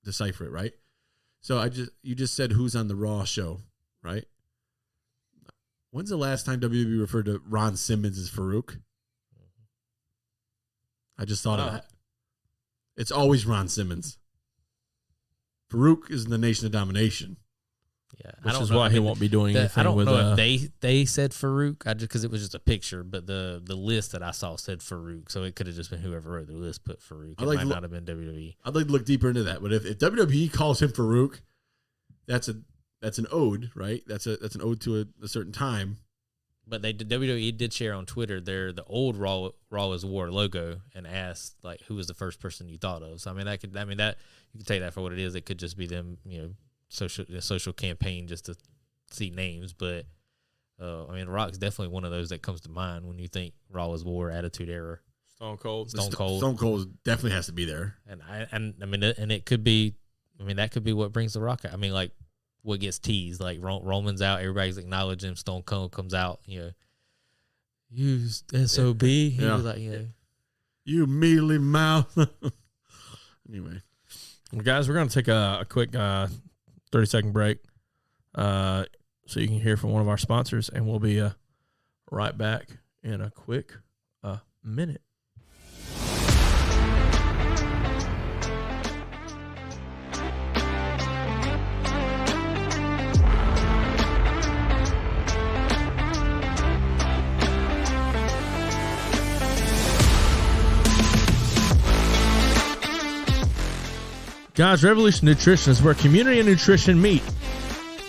decipher it, right? So you just said who's on the Raw show, right? When's the last time WWE referred to Ron Simmons as Farouk? I just thought of that. It's always Ron Simmons. Farouk is in the Nation of Domination. Yeah, Which is why he won't be doing anything I don't with. know if they said Farouk. I just because it was just a picture, but the list that I saw said Farouk, so it could have just been whoever wrote the list put Farouk. It might not have been WWE. I'd like to look deeper into that. But if WWE calls him Farouk, that's an ode, right? That's an ode to a certain time, But WWE did share on Twitter the old Raw is War logo and asked like who was the first person you thought of. So I mean that you could take that for what it is. It could just be them, social campaign just to see names. But I mean, Rock's definitely one of those that comes to mind when you think Raw is War, Attitude Era. Stone Cold. Stone Cold definitely has to be there. And it could be. I mean, that could be what brings the Rock out. I mean, like what gets teased, like Roman's out, everybody's acknowledging him. Stone Cold comes out, you SOB. He was like, you mealy mouth. Anyway, well, guys, we're gonna take a quick 30-second break, so you can hear from one of our sponsors, and we'll be right back in a quick minute. Guys, Revolution Nutrition is where community and nutrition meet.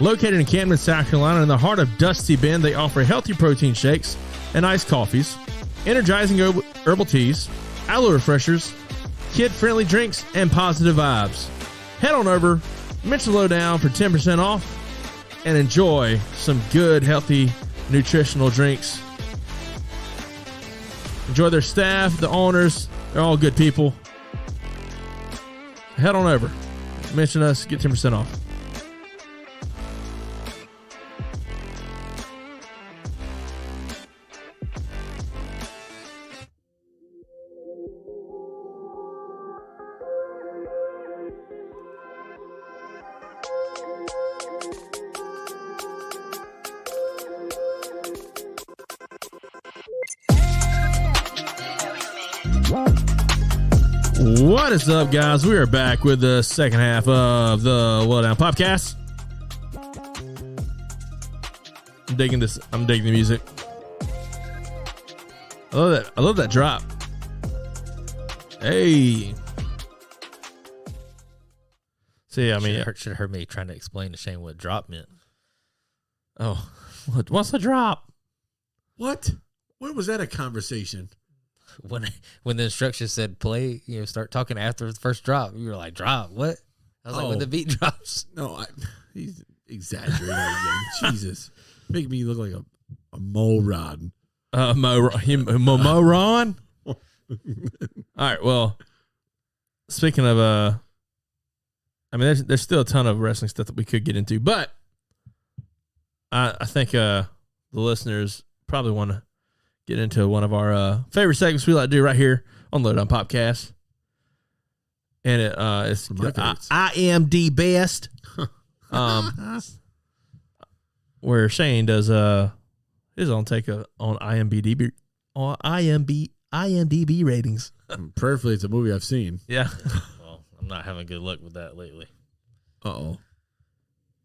Located in Camden, South Carolina, in the heart of Dusty Bend, they offer healthy protein shakes and iced coffees, energizing herbal teas, aloe refreshers, kid-friendly drinks, and positive vibes. Head on over, mention Lowdown for 10% off, and enjoy some good, healthy, nutritional drinks. Enjoy their staff, the owners. They're all good people. Head on over. Mention us. Get 10% off. What is up, guys? We are back with the second half of the Lowdown Podcast. I'm digging this. I'm digging the music. I love that. I love that drop. Hey. See, I mean, should have heard me trying to explain to Shane what drop meant. Oh, what's a drop? What? Where was that a conversation? When the instructions said play, start talking after the first drop, you were like, drop, what? I was like, when the beat drops. No, he's exaggerating again. Jesus. Make me look like a moron. Moron? All right, well, speaking of, I mean, there's still a ton of wrestling stuff that we could get into, but I think the listeners probably want to get into one of our favorite segments we like to do right here on Lowdown Podcast. And it's I am the best. Where Shane does his own take on IMDb ratings. Prayerfully, it's a movie I've seen. Yeah. Well, I'm not having good luck with that lately. Uh-oh.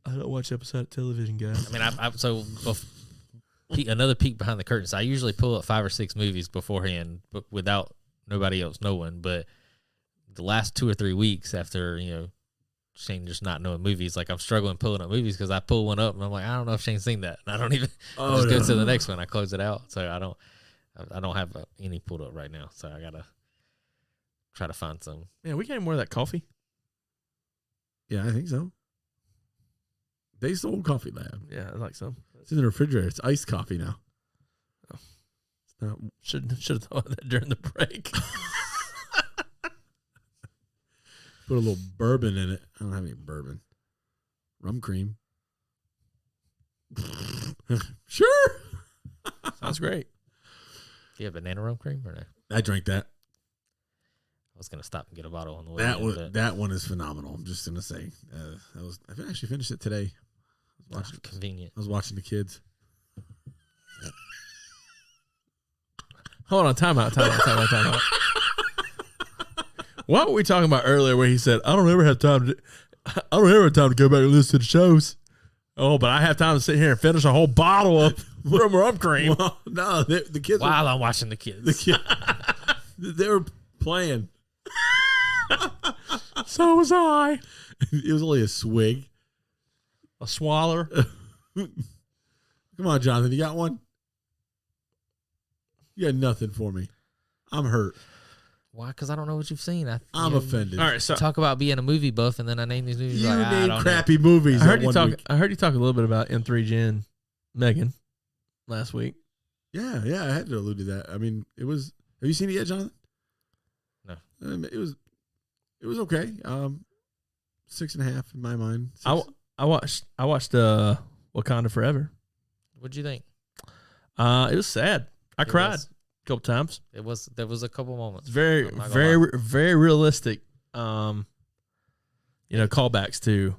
I don't watch episodic television, guys. I mean, another peek behind the curtains. I usually pull up 5 or 6 movies beforehand, but without nobody else knowing. But the last 2 or 3 weeks after, Shane just not knowing movies, like I'm struggling pulling up movies because I pull one up and I'm like, I don't know if Shane's seen that. And I don't even go to the next one. I close it out. So I don't have any pulled up right now. So I got to try to find some. Yeah, we getting more of that coffee. Yeah, I think so. Base Old Coffee Lab. Yeah, I like some. It's in the refrigerator. It's iced coffee now. Oh. It's not. Should have thought of that during the break. Put a little bourbon in it. I don't have any bourbon. Rum cream. Sure. Sounds great. Do you have banana rum cream or no? I drank that. I was going to stop and get a bottle on the way. That one is phenomenal. I'm just going to say. I actually finished it today. Convenient. I was watching the kids. Hold on, time out. What were we talking about earlier where he said, I don't ever have time to go back and listen to the shows. Oh, but I have time to sit here and finish a whole bottle of rum cream. Well, no, the kids While I'm watching the kids. They were playing. So was I. It was only a swig. A swaller. Come on, Jonathan. You got one? You got nothing for me. I'm hurt. Why? Because I don't know what you've seen. I'm offended. All right, so Talk about being a movie buff, and then I name these movies. You like, I name don't crappy movies. I heard that you one talk. week. I heard you talk a little bit about M3Gen Megan last week. Yeah, I had to allude to that. I mean, it was. Have you seen it yet, Jonathan? No. It was okay. 6.5 in my mind. I watched Wakanda Forever. What'd you think? It was sad. I cried was. a couple times. There was a couple moments. It's very I'm not gonna very lie. very realistic. Callbacks to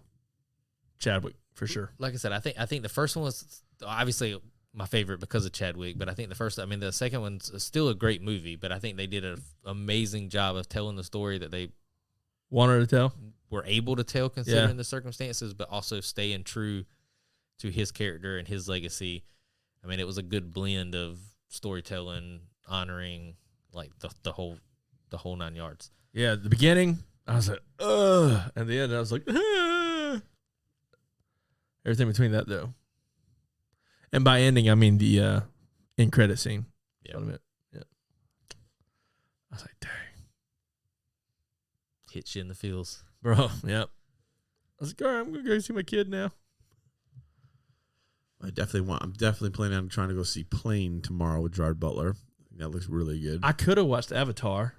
Chadwick for sure. Like I said, I think the first one was obviously my favorite because of Chadwick, but I think the second one's still a great movie, but I think they did an amazing job of telling the story that they Wanted to tell. were able to tell considering the circumstances, but also staying true to his character and his legacy. I mean, it was a good blend of storytelling, honoring like the whole 9 yards. Yeah, at the beginning I was like, ugh, and the end I was like, ah. Everything between that though. And by ending, I mean the end credit scene. Yeah. That's what I meant. Yeah. I was like, dang. Hits you in the feels. Bro, yep. I was like, all right, I'm going to go see my kid now. I'm definitely planning on trying to go see Plane tomorrow with Gerard Butler. That looks really good. I could have watched Avatar.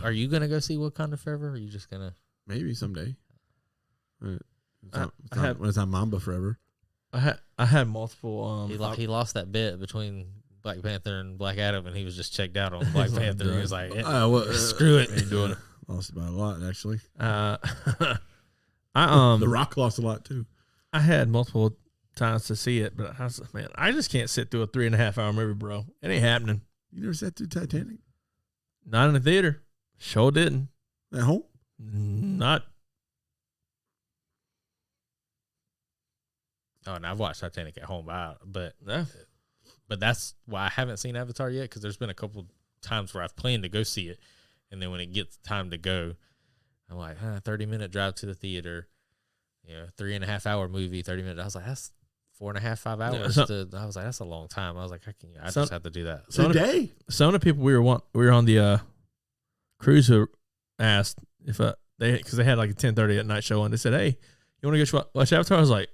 Are you gonna go see Wakanda Forever? Or are you just gonna? Maybe someday. When I it's on Mamba Forever. I had multiple. He lost that bet between Black Panther and Black Adam, and he was just checked out on Black Panther. He was like, "Screw it, ain't doing it." Lost by a lot, actually. The Rock lost a lot too. I had multiple times to see it, but I was like, man, I just can't sit through a 3.5 hour movie, bro. It ain't happening. You never sat through Titanic Not in the theater. Sure didn't. at home? Not. Oh, and I've watched Titanic at home, but No. that's why I haven't seen Avatar yet, because there's been a couple times where I've planned to go see it, and then when it gets time to go, I'm like, 30-minute drive to the theater, 3.5 hour movie, 30 minutes. I was like, that's 4.5, 5 hours. I was like, that's a long time. I was like, I just have to do that. Today? Some of the people we were on the cruise who asked if because they had like a 10:30 at night show, and they said, hey, you want to go watch Avatar? I was like,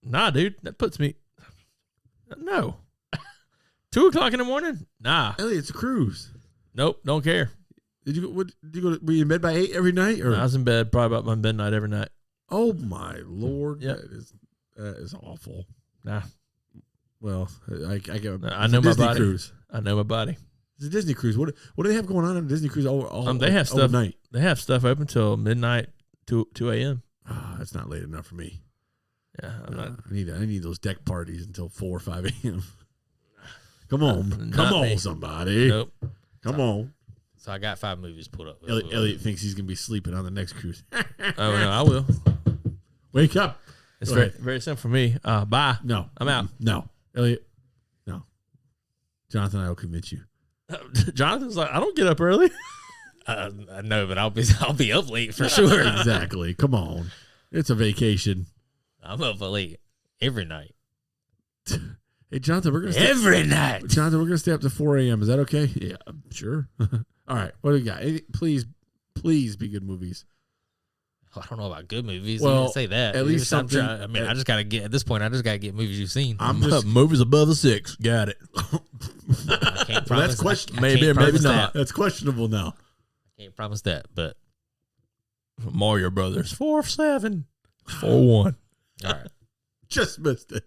nah, dude, that puts me no 2 o'clock in the morning. Nah, Elliot, it's a cruise. nope, don't care. Did you go? Were you in bed by 8 every night? Or I was in bed probably about my midnight every night. oh my Lord, Yep. that is awful. Nah, Well, I get. I know my Disney body. cruise. I know my body. It's a Disney cruise. What do they have going on a Disney cruise? They have stuff. Night. They have stuff open till midnight, 2 a.m. That's not late enough for me. Yeah, I'm not. I need those deck parties until 4 or 5 a.m. Come on, Not me. somebody. Nope. Come on. So I got 5 movies put up. Elliot thinks he's gonna be sleeping on the next cruise. Oh no, I will. Wake up. It's Go very ahead. very simple for me. Bye. No, I'm out. No, Elliot. No, Jonathan, I will convince you. Jonathan's like, I don't get up early. No, but I'll be up late for sure. Exactly. Come on, it's a vacation. I'm up late every night. Hey, Jonathan, we're gonna Every night. Jonathan, we're gonna stay up to 4 a.m. Is that okay? Yeah, sure. All right. What do we got? Please be good movies. I don't know about good movies. Well, You didn't say that. at least I'm something- I mean, I just gotta get at this point. I just gotta get movies you've seen. I'm just. movies above a 6. Got it. I can't Well, promise. that's question. I Maybe can't or maybe promise not. that. That's questionable now. I can't promise that, but Mario Brothers 4-7, 4-1. all right. Just missed it.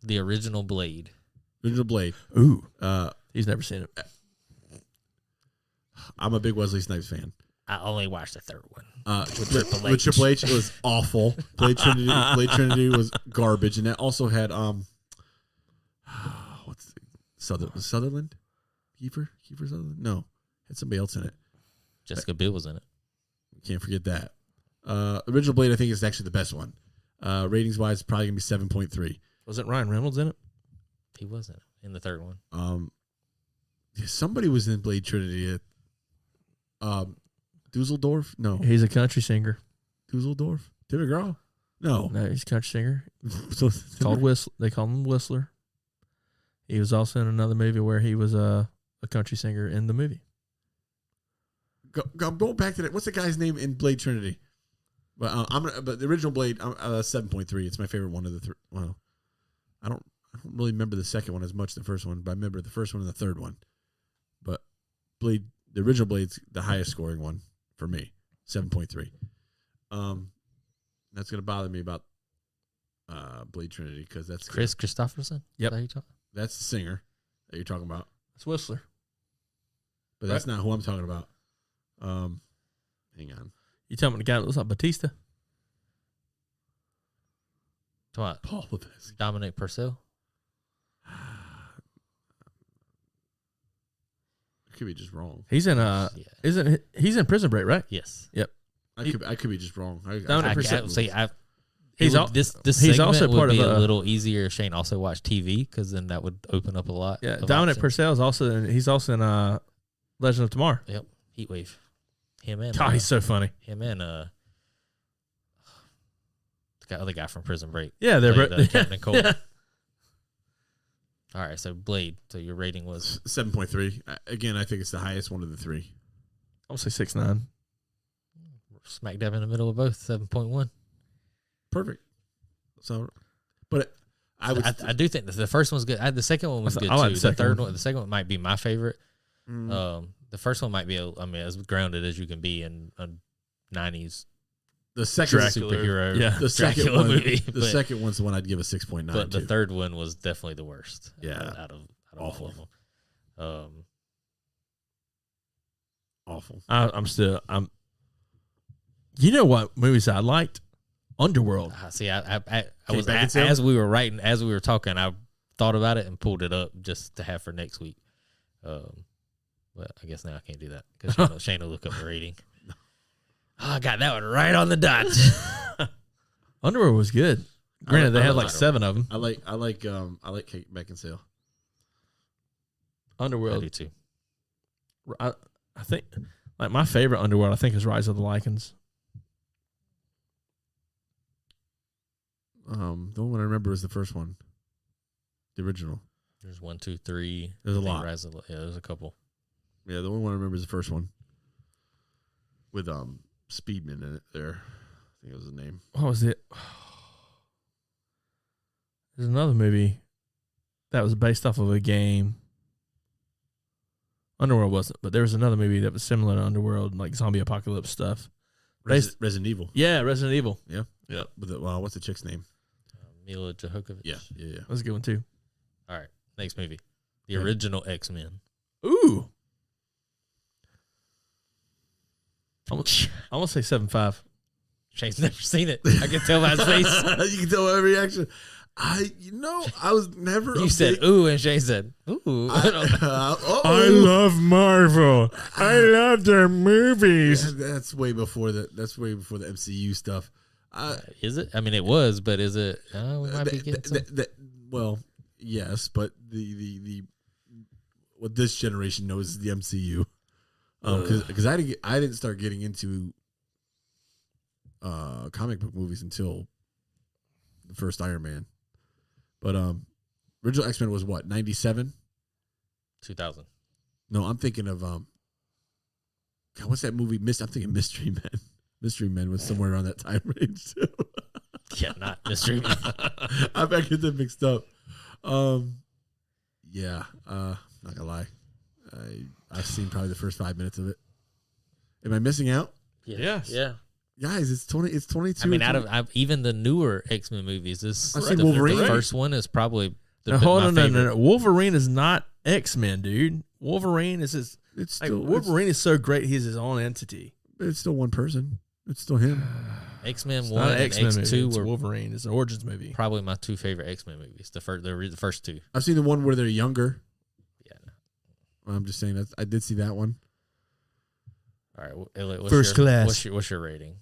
The original Blade. Ninja Blade. Ooh, Uh, he's never seen it. I'm a big Wesley Snipes fan. I only watched the third one. With Triple with Triple H, it was awful. Blade Trinity was garbage, and that also had what's Sutherland? Kiefer Sutherland? No, had somebody else in it. Jessica Biel was in it. Can't forget that. Original Blade, I think, is actually the best one. Ratings wise, probably gonna be 7.3. Wasn't Ryan Reynolds in it? He wasn't in the third one. Somebody was in Blade Trinity. Dusseldorf? No, He's a country singer. Dusseldorf. Tim McGraw? No. No, he's a country singer. So Called Whistle. They call him Whistler. He was also in another movie where he was a country singer in the movie. Go back to that. What's the guy's name in Blade Trinity? But but the original Blade, 7.3. It's my favorite one of the three. Well, I don't really remember the second one as much as the first one, but I remember the first one and the third one. But Blade, the original Blade's the highest scoring one for me, 7.3. That's gonna bother me about Blade Trinity because that's Chris Christopherson. Yep. That's the singer that you're talking about, It's Whistler. but that's not who I'm talking about. Hang on, You tell me the guy that looks like Batista? What? Paul Levesque. Dominic Purcell. I could be just wrong. He's in he's in Prison Break, right? Yes. Yep. I could be just wrong. Dominic Purcell. He's this he's also would part be of a little easier. if Shane also watched TV because then that would open up a lot. Yeah, of Dominic options. Purcell is also he's also in Legend of Tomorrow. Yep. Heatwave. Him and God, he's so funny. him and the other guy from Prison Break. Yeah, they're played, Captain Cole. Yeah. All right, so Blade. So your rating was 7.3. Again, I think it's the highest one of the three. I'll say 6.9. smack dab in the middle of both. 7.1. Perfect. So, but I do think the first one's good. The second one was good I like too. the The second third one. one, the second one might be my favorite. Mm. The first one might be, as grounded as you can be in a 90s the second superhero. Yeah. the second Dracula one, movie. the but, second one's the one I'd give a 6.9. but the to. third one was definitely the worst. Yeah. out of Awful. all of them. Awful. I'm. You know what movies I liked? Underworld. See, I was Beckinsale? as we were talking, I thought about it and pulled it up just to have for next week. But I guess now I can't do that because Shane will look up the rating. Oh, I got that one right on the dot. Underworld was good. Granted, they I had like like 7 of them. I like Kate Beckinsale. I Underworld. do too. I think like my favorite Underworld. I think is Rise of the Lycans. The one I remember is the first one, the original. There's 1, 2, 3. There's a I think lot. There's a couple. Yeah, the one I remember is the first one with Speedman in it. There, I think it was his name. What was it? There's another movie that was based off of a game. Underworld wasn't, but there was another movie that was similar to Underworld, like zombie apocalypse stuff. Resident Evil. Yeah, Resident Evil. Yeah. With what's the chick's name? Mila Jovovich. Yeah. That was a good one too. All right, next movie. The Yeah. original X-Men. Ooh. I'm gonna say 7.5. Shane's never seen it. I can tell by his face. You can tell by every reaction. I was never. You said ooh, and Shane said ooh. I love Marvel. I love their movies. That's way before the MCU stuff. Is it? I mean, it was, but is it? We might be getting some. Well, yes, but the what this generation knows is the MCU. Because I didn't start getting into comic book movies until the first Iron Man. But original X-Men was what, 97? 2000. No, I'm thinking of God, what's that movie? I'm thinking Mystery Men. Mystery Men was somewhere around that time range too. Yeah, not Mystery Man. I bet I get them mixed up. Yeah, not gonna lie. I've seen probably the first 5 minutes of it. Am I missing out? Yes. Yeah. Guys, it's 22. I mean, even the newer X-Men movies, this I've seen the Wolverine. first one is probably No, hold my on, favorite. no. Wolverine is not X-Men, dude. Wolverine is his. It's Like, still Wolverine is so great. He's his own entity. it's still one person. It's still him. X-Men It's 1 not an and X-Men movie. X2 It's were Wolverine. It's an origins movie. probably my two favorite X-Men movies. The first two. I've seen the one where they're younger. Yeah. I'm just saying that I did see that one. All right, Elliot, First class. What's your rating?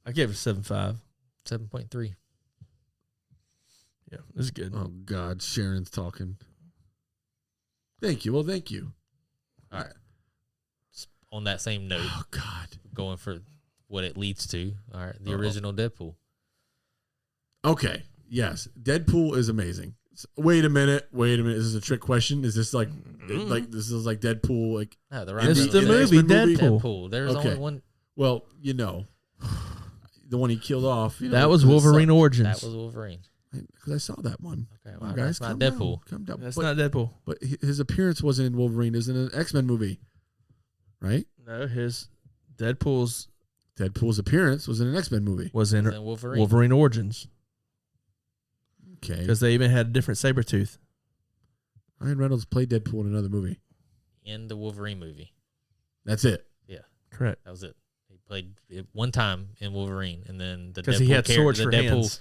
I gave it 7.5. 7.3. Yeah, it was good. Oh God, Sharon's talking. Thank you. Well, thank you. All right. On that same note, Oh God. going for what it leads to. All right, the original Deadpool. Okay. Yes, Deadpool is amazing. Wait a minute. Is this a trick question? Is this like this is like Deadpool? Like No, the It's Indie- the an movie X-Men movie? Deadpool. Deadpool. There's Okay. only one. well, the one he killed off. That was Wolverine Origins. That was Wolverine. Because I saw that one. Okay, Come well, on, that's guys, not calm Deadpool. Down, calm down. That's but, not Deadpool. But his appearance wasn't in Wolverine. It was in an X-Men movie, right? No, his Deadpool's Deadpool's appearance was in an X-Men movie. was in Then Wolverine. Wolverine Origins Okay. because they even had a different saber tooth. Ryan Reynolds played Deadpool in another movie. In the Wolverine movie. That's it. Correct. That was it. He played it one time in Wolverine, and then the Because Deadpool he had character, swords for hands.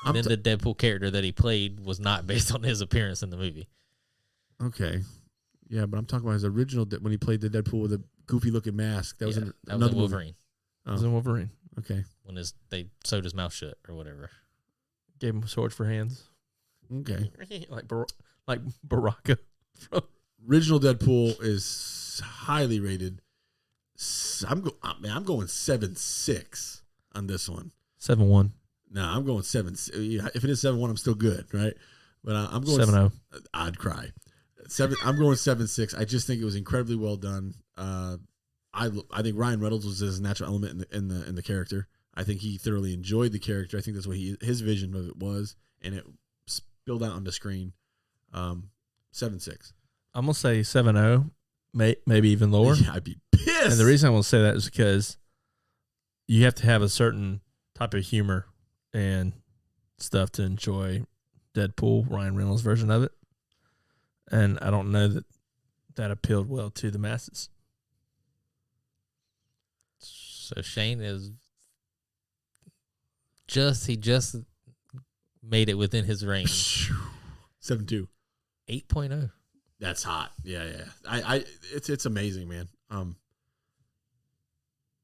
I'm the Deadpool character that he played was not based on his appearance in the movie. Okay. Yeah, but I'm talking about his original when he played the Deadpool with a goofy looking mask. That was in that another was in movie. Wolverine It was in Wolverine. Okay. when they sewed his mouth shut or whatever. Gave him swords for hands. Okay. like Baraka. Original Deadpool is highly rated. I'm going 7.6 on this one. 7-1. No, I'm going 7. If it is 7.1, I'm still good, right? But I'm going 7-0. I'd cry. 7. I'm going 7.6. I just think it was incredibly well done. I think Ryan Reynolds was his natural element in the character. I think he thoroughly enjoyed the character. I think that's what his vision of it was, and it spilled out on the screen. 7.6. I'm going to say 7-0, maybe even lower. Yeah, I'd be pissed. And the reason I want to say that is because you have to have a certain type of humor and stuff to enjoy Deadpool, Ryan Reynolds' version of it. And I don't know that appealed well to the masses. So Shane is he just made it within his range. 7.2. 8.0. That's hot. Yeah. It's amazing, man.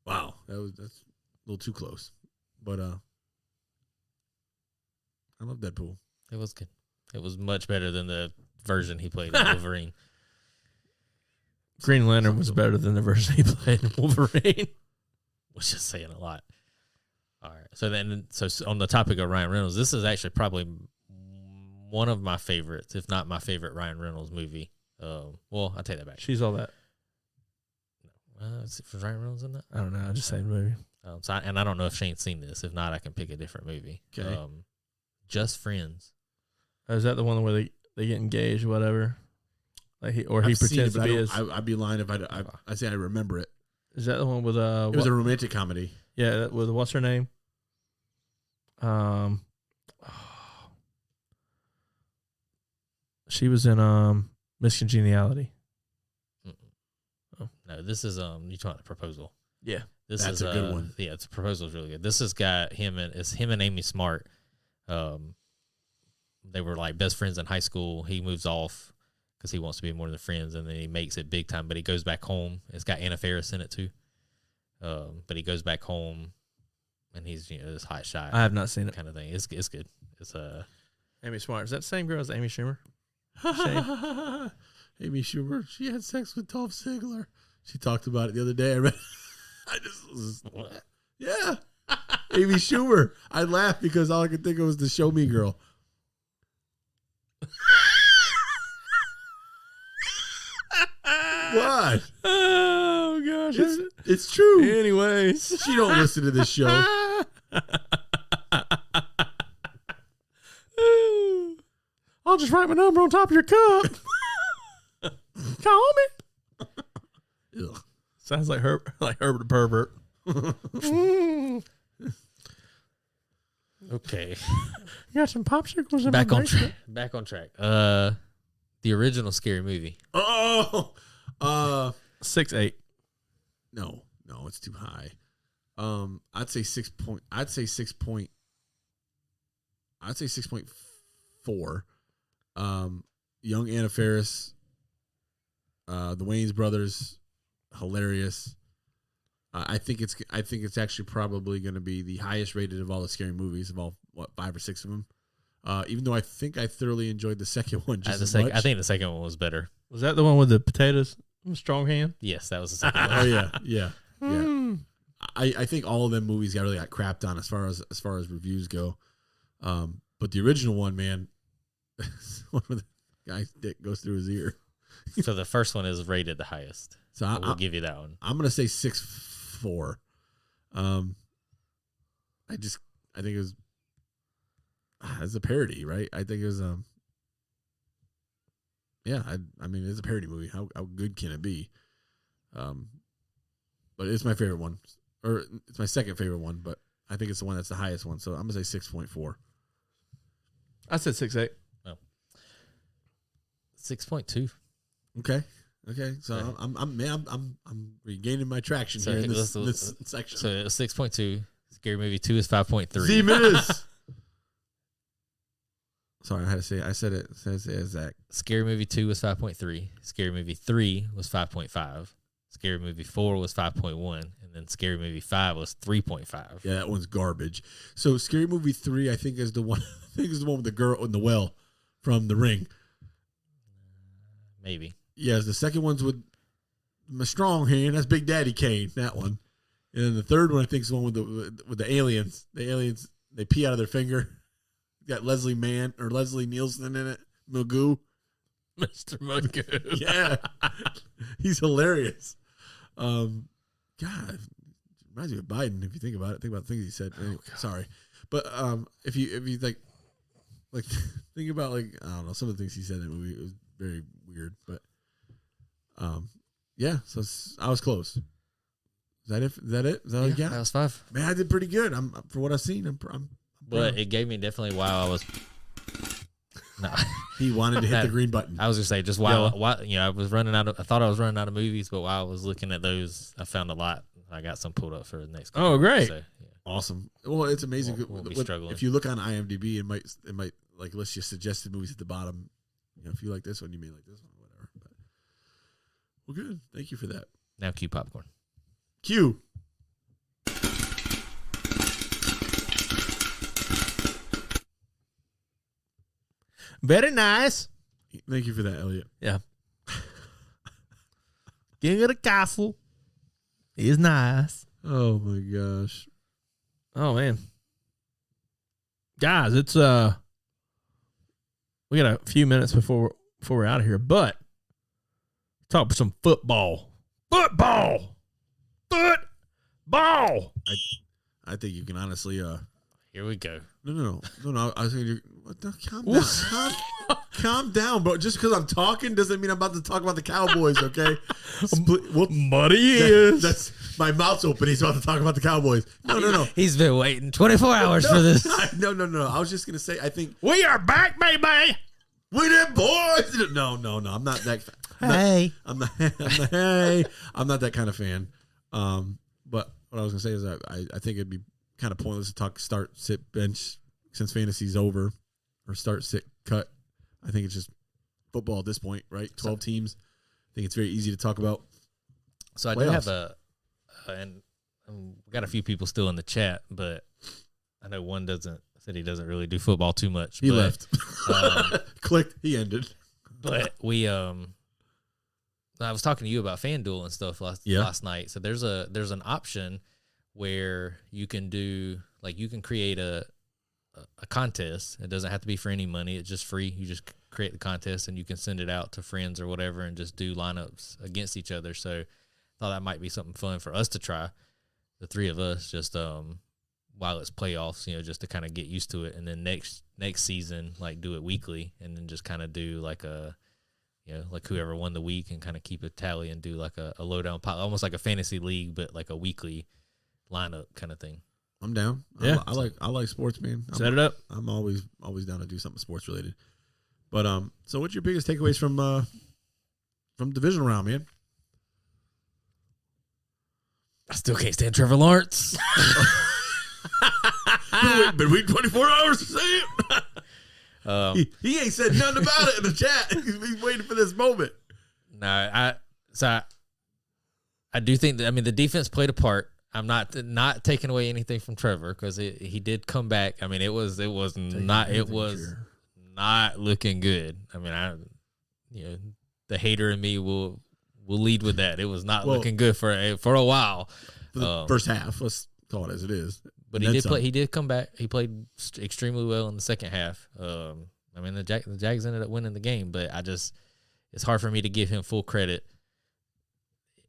Wow, that's a little too close, but I love Deadpool. It was good. It was much better than the version he played in Wolverine. Green Lantern was better than the version he played in Wolverine. Which is saying a lot. All right. So on the topic of Ryan Reynolds, this is actually probably one of my favorites, if not my favorite Ryan Reynolds movie. Well, I'll take that back. She's all that. Is it for Ryan Reynolds in that? I don't know. I just say the movie. And I don't know if Shane's seen this. If not, I can pick a different movie. Okay. Just Friends. Oh, is that the one where they get engaged, or whatever? Like he I've seen pretends it, to but be his. I'd be lying if I say I remember it. Is that the one with It was a romantic comedy. yeah, with what's her name? She was in Miss Congeniality. No, this is you talking about The Proposal. Yeah, This That's is a good one. Yeah, The Proposal is really good. This has got him and Amy Smart. They were like best friends in high school. He moves off because he wants to be more than friends, and then he makes it big time. But he goes back home. It's got Anna Faris in it too. But he goes back home, and he's this hot shot. I have not seen it. Kind of thing. It's good. It's Amy Smart. Is that the same girl as Amy Schumer? Amy Schumer, she had sex with Dolph Ziggler. She talked about it the other day. I read. what? Yeah, Amy Schumer. I laughed because all I could think of was the Show Me Girl. What? Oh gosh! It's true. Anyways, She don't listen to this show. I'll just write my number on top of your cup. Call me. Ugh. Sounds like Herbert the pervert. Okay. You got some popsicles in Back my on basement? track. Back on track. The original Scary Movie. Oh, 6-8. no, it's too high. I'd say 6 point. I'd say 6.4. Young Anna Faris, the Wayans brothers, hilarious. I think it's actually probably going to be the highest rated of all the scary movies of all 5 or 6 of them. Even though I think I thoroughly enjoyed the second one just as much. I think the second one was better. Was that the one with the potatoes? Strong hand. Yes, that was the second one. Oh yeah. I think all of them movies really got crapped on as far as reviews go. But the original one, man, one of the guy's dick goes through his ear. So the first one is rated the highest. So I will give you that one. I'm gonna say 6'4". I think it was. It's a parody, right? I think it was. Yeah, I mean, it's a parody movie. How good can it be? But it's my favorite one, or it's my second favorite one. But I think it's the one that's the highest one. So I'm gonna say 6.4. I said 6.8. 6.2. Okay. So Yeah. I'm regaining my traction here in this section. So it was 6.2. Scary Movie 2 is 5.3. Z-Miz. Sorry, I said it as Zach. Scary Movie 2 was 5.3. Scary Movie 3 was 5.5. Scary Movie 4 was 5.1. And then Scary Movie 5 was 3.5. Yeah, that one's garbage. So Scary Movie 3, I think is the one. I think is the one with the girl in the well from The Ring. Maybe. Yes, the second one's with my strong hand. That's Big Daddy Kane. That one. And then the third one, I think, is the one with the aliens. The aliens, they pee out of their finger. Got Leslie Nielsen in it. Magoo. Mr. Magoo. Yeah. He's hilarious. God, reminds me of Biden if you think about it. Think about the things he said. Anyway, sorry. But if you like think about I don't know, some of the things he said in the movie, it was very weird. But yeah, so I was close. Is that it? Is that all you got? That was 5. Man, I did pretty good. For what I've seen. I'm But it gave me definitely while I was. No. He wanted to hit the green button. I was gonna say just while I was running out of. I thought I was running out of movies, but while I was looking at those, I found a lot. I got some pulled up for the next. Oh, great! So, yeah. Awesome. Well, it's amazing. We'll be struggling. If you look on IMDb, it might like list your suggested movies at the bottom. You know, if you like this one, you may like this one, whatever. But well, good. Thank you for that. Now cue popcorn. Cue. Very nice. Thank you for that, Elliot. Yeah. King of the castle is nice. Oh my gosh. Oh man, guys, it's we got a few minutes before we're out of here, but talk some football. I think you can honestly. Here we go. No. I was thinking, calm down. Calm down, bro. Just because I'm talking doesn't mean I'm about to talk about the Cowboys, okay? Muddy is. That's my mouth's open. He's about to talk about the Cowboys. No. He's been waiting 24 hours for this. No. I was just gonna say, I think We are back, baby. we did, boys. No. I'm not that. Hey. I'm not that kind of fan. But what I was gonna say is I think it'd be kind of pointless to talk start, sit, bench since fantasy's over, or start, sit, cut. I think it's just football at this point, right? 12 teams. I think it's very easy to talk about. So I do have and we got a few people still in the chat, but I know one said he doesn't really do football too much. He left. Clicked. He ended. But I was talking to you about FanDuel and stuff last night. So there's an option where you can create a contest. It doesn't have to be for any money. It's just free. You just create the contest and you can send it out to friends or whatever and just do lineups against each other. So I thought that might be something fun for us to try, the three of us, just while it's playoffs, just to kind of get used to it. And then next season, do it weekly and then just kind of do like whoever won the week and kind of keep a tally and do like a lowdown pile, almost like a fantasy league, but like a weekly lineup kind of thing. I'm down. Yeah. I like sports, man. Set it up. I'm always down to do something sports related. But so what's your biggest takeaways from divisional round, man? I still can't stand Trevor Lawrence. Been waiting 24 hours to say it. He ain't said nothing about it in the chat. He's waiting for this moment. No, I do think that, the defense played a part. I'm not taking away anything from Trevor because he did come back. It was not looking good. The hater in me will lead with that. It was not looking good for a while. For the first half, let's call it as it is. But he did play. He did come back. He played extremely well in the second half. I mean, the Jags ended up winning the game, but it's hard for me to give him full credit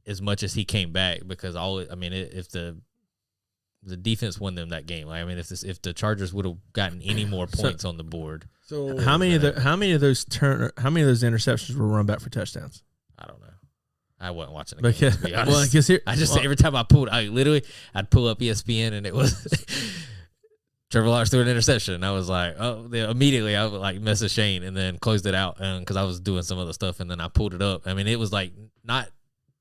as much as he came back because if the defense won them that game, I mean, if the Chargers would have gotten any more points on the board, So How many of those interceptions were run back for touchdowns? I don't know. I wasn't watching the game, to be honest. Because every time I'd pull up ESPN and it was Trevor Lawrence threw an interception. And I was like, immediately I would like message Shane and then closed it out because I was doing some other stuff and then I pulled it up. I mean, it was like not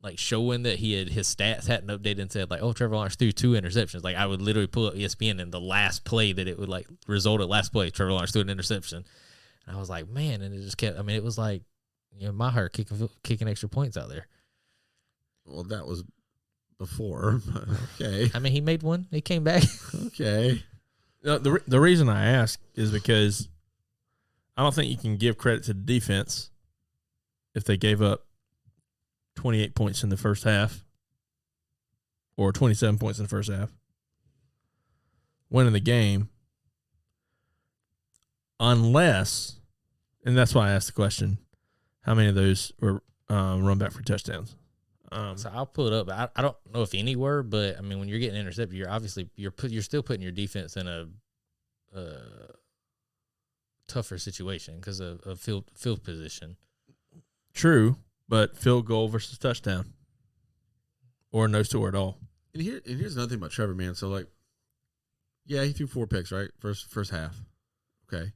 like showing that his stats hadn't updated and said like, oh, Trevor Lawrence threw 2 interceptions. Like I would literally pull up ESPN and the last play that it would like result at last play, Trevor Lawrence threw an interception. And I was like, man, and it just kept. I mean, it was like Maher kicking extra points out there. Well, that was before. Okay. I mean, he made one. He came back. Okay. The reason I ask is because I don't think you can give credit to the defense if they gave up 28 points in the first half or 27 points in the first half, winning the game, unless, and that's why I asked the question, how many of those were run back for touchdowns? So I'll pull it up. I don't know if any were, but I mean, when you're getting intercepted, you're still putting your defense in a tougher situation because of field position. True, but field goal versus touchdown, or no score at all. And here's another thing about Trevor, man. So like, yeah, he threw 4 picks, right? First half. Okay.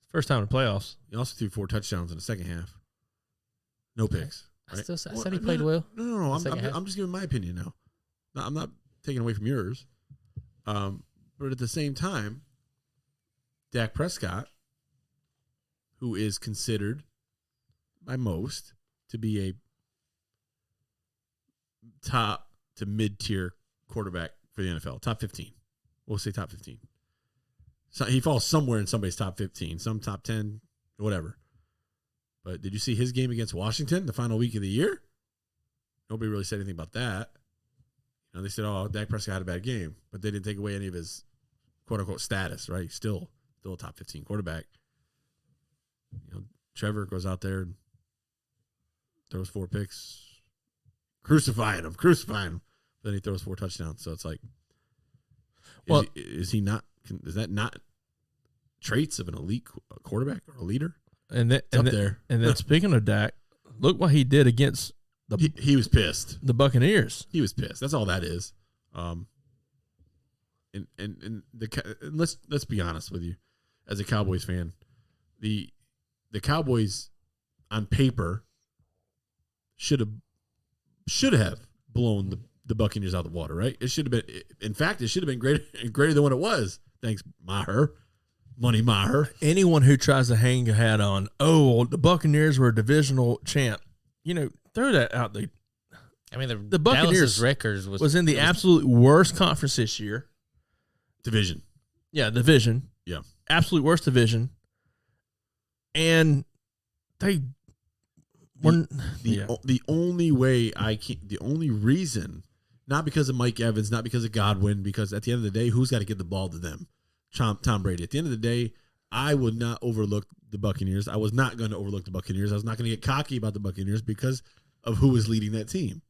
First time in the playoffs. He also threw 4 touchdowns in the second half. No picks. Right? I said he played well. No. I'm just giving my opinion now. I'm not taking away from yours. But at the same time, Dak Prescott, who is considered by most to be a top to mid-tier quarterback for the NFL, top 15. We'll say top 15. So he falls somewhere in somebody's top 15, some top 10, whatever. But did you see his game against Washington the final week of the year? Nobody really said anything about that. They said, "Oh, Dak Prescott had a bad game," but they didn't take away any of his "quote unquote" status. Right? He's still a top 15 quarterback. Trevor goes out there and throws 4 picks, crucifying him. Then he throws 4 touchdowns. So it's like, is that not traits of an elite quarterback or a leader? And then speaking of Dak, look what he did against he was pissed. The Buccaneers. He was pissed. That's all that is. Let's be honest with you, as a Cowboys fan, the Cowboys on paper should have blown the Buccaneers out of the water, right? It should have been. In fact, it should have been greater than what it was. Thanks, Money Maher. Anyone who tries to hang a hat on, the Buccaneers were a divisional champ, throw that out. I mean, the Buccaneers' records was in the absolute worst conference this year. Division. Yeah, division. Yeah. Absolute worst division. And they were the only way the only reason, not because of Mike Evans, not because of Godwin, because at the end of the day, who's got to get the ball to them? Tom Brady. At the end of the day, I would not overlook the Buccaneers. I was not going to overlook the Buccaneers. I was not going to get cocky about the Buccaneers because of who was leading that team.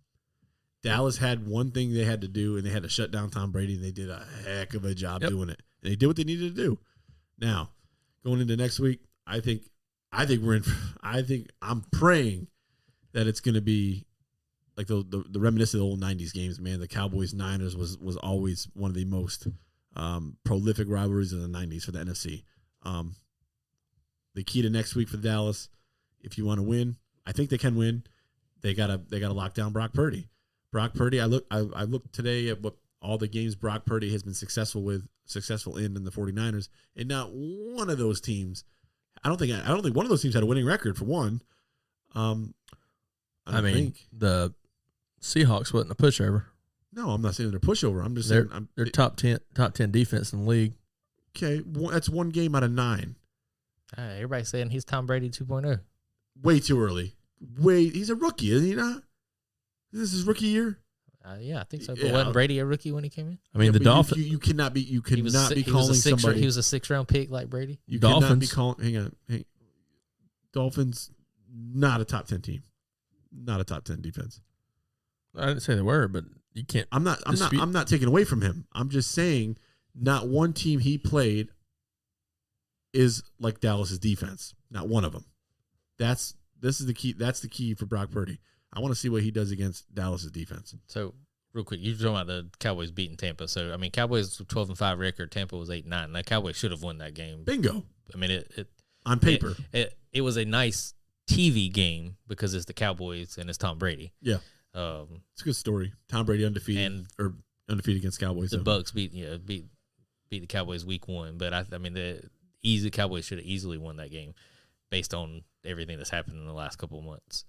Dallas had one thing they had to do, and they had to shut down Tom Brady, and they did a heck of a job doing it. And they did what they needed to do. Now, going into next week, I think I'm praying that it's going to be like the reminiscent of the old 90s games, man. The Cowboys-Niners was always one of the most prolific rivalries of the 90s for the NFC. The key to next week for Dallas, if you want to win, I think they can win. They gotta lock down Brock Purdy. Brock Purdy. I looked today at what all the games Brock Purdy has been successful in the 49ers, and not one of those teams. I don't think one of those teams had a winning record for one. I think the Seahawks wasn't a pushover. No, I'm not saying they're a pushover. I'm just saying they're top 10 defense in the league. Okay, that's one game out of 9. Everybody's saying he's Tom Brady 2.0. Way too early. He's a rookie, isn't he not? This is his rookie year. Yeah, I think so. But Yeah. wasn't Brady a rookie when he came in? I mean, the but Dolphins. You cannot be. You He was cannot be he was calling a six, somebody. He was a 6th-round pick like Brady. You cannot be Dolphins. calling. Hang on. Dolphins, not a top 10 team, not a top 10 defense. I didn't say they were, but you can't. I'm not taking away from him. I'm just saying, not one team he played is like Dallas's defense. Not one of them. This is the key. That's the key for Brock Purdy. I want to see what he does against Dallas's defense. So, real quick, you're talking about the Cowboys beating Tampa. So, I mean, Cowboys 12-5 record. Tampa was 8-9. The Cowboys should have won that game. Bingo. I mean, it On paper. it was a nice TV game because it's the Cowboys and it's Tom Brady. Yeah. It's a good story. Tom Brady undefeated against Cowboys. The Bucks beat the Cowboys week 1, but I mean the Cowboys should have easily won that game based on everything that's happened in the last couple of months.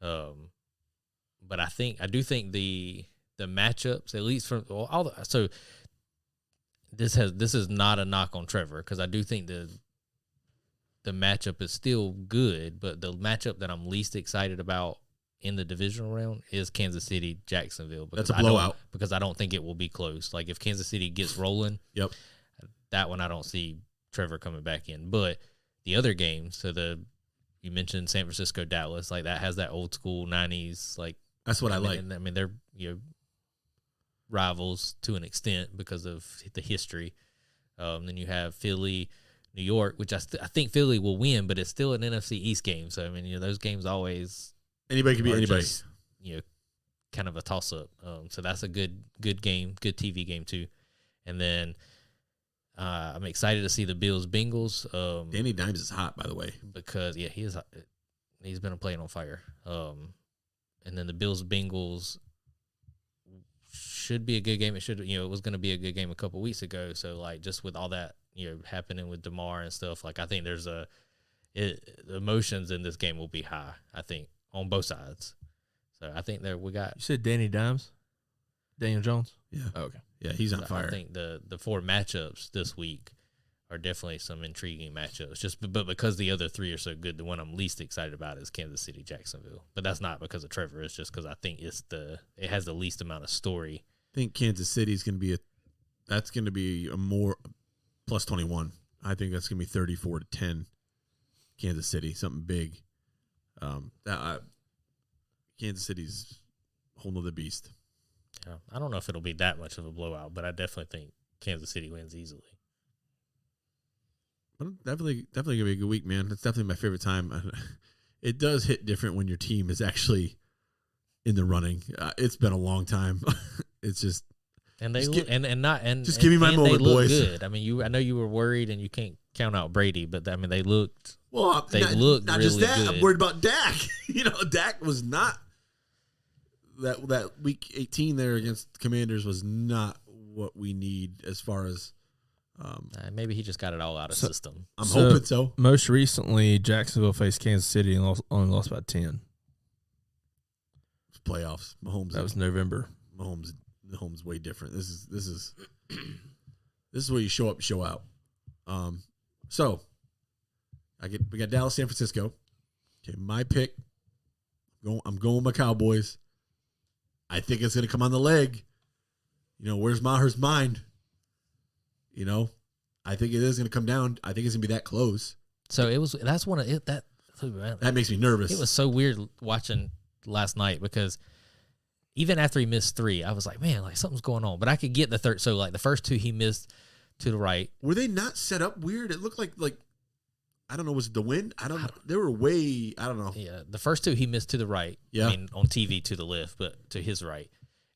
But I do think the matchups, at least from so this is not a knock on Trevor, because I do think the matchup is still good, but the matchup that I'm least excited about in the divisional round is Kansas City, Jacksonville. That's a blowout. Because I don't think it will be close. Like if Kansas City gets rolling, Yep. that one I don't see Trevor coming back in. But the other games, so you mentioned San Francisco, Dallas, like that has that old school 90s, like That's what I like. And, I mean, they're rivals to an extent because of the history. Then you have Philly, New York, which I think Philly will win, but it's still an NFC East game. So I mean, those games always Anybody can beat anybody. just, kind of a toss up. So that's a good game, good TV game too. And then I'm excited to see the Bills Bengals. Danny Dimes is hot, by the way. Because he's been playing on fire. And then the Bills Bengals should be a good game. It was going to be a good game a couple weeks ago. So like just with all that happening with DeMar and stuff, like I think the emotions in this game will be high. I think on both sides. So I think we got. You said Danny Dimes, Daniel Jones. Yeah. Oh, okay. Yeah, he's on fire. I think the 4 matchups this week are definitely some intriguing matchups. But because the other 3 are so good, the one I'm least excited about is Kansas City, Jacksonville. But that's not because of Trevor. It's just because I think it has the least amount of story. I think Kansas City is going to be a more plus 21. I think that's going to be 34-10. Kansas City, something big. Kansas City's a whole nother beast. Yeah, I don't know if it'll be that much of a blowout, but I definitely think Kansas City wins easily. But definitely gonna be a good week, man. That's definitely my favorite time. It does hit different when your team is actually in the running. It's been a long time. It's just and they just look, give, and give me my and moment, they look boys. good. I mean, I know you were worried, and you can't count out Brady, but I mean they looked. Well, they not look not really just that. good. I'm worried about Dak. Dak was not that week 18 there against the Commanders was not what we need as far as. Maybe he just got it all out of system. I'm hoping so. Most recently, Jacksonville faced Kansas City and only lost by 10. Playoffs. Mahomes. That was November. Mahomes way different. This is where you show up, show out. So we got Dallas, San Francisco. Okay, my pick. I'm going with my Cowboys. I think it's going to come on the leg. Where's Maher's mind? I think it is going to come down. I think it's going to be that close. So that's one of it that makes me nervous. It was so weird watching last night because even after he missed 3, I was like, man, like something's going on. But I could get the third. So like the first 2 he missed to the right. Were they not set up weird? It looked like I don't know. Was it the wind? I don't know. They were way. I don't know. Yeah, the first 2 he missed to the right. Yeah. I mean, on TV to the left, but to his right.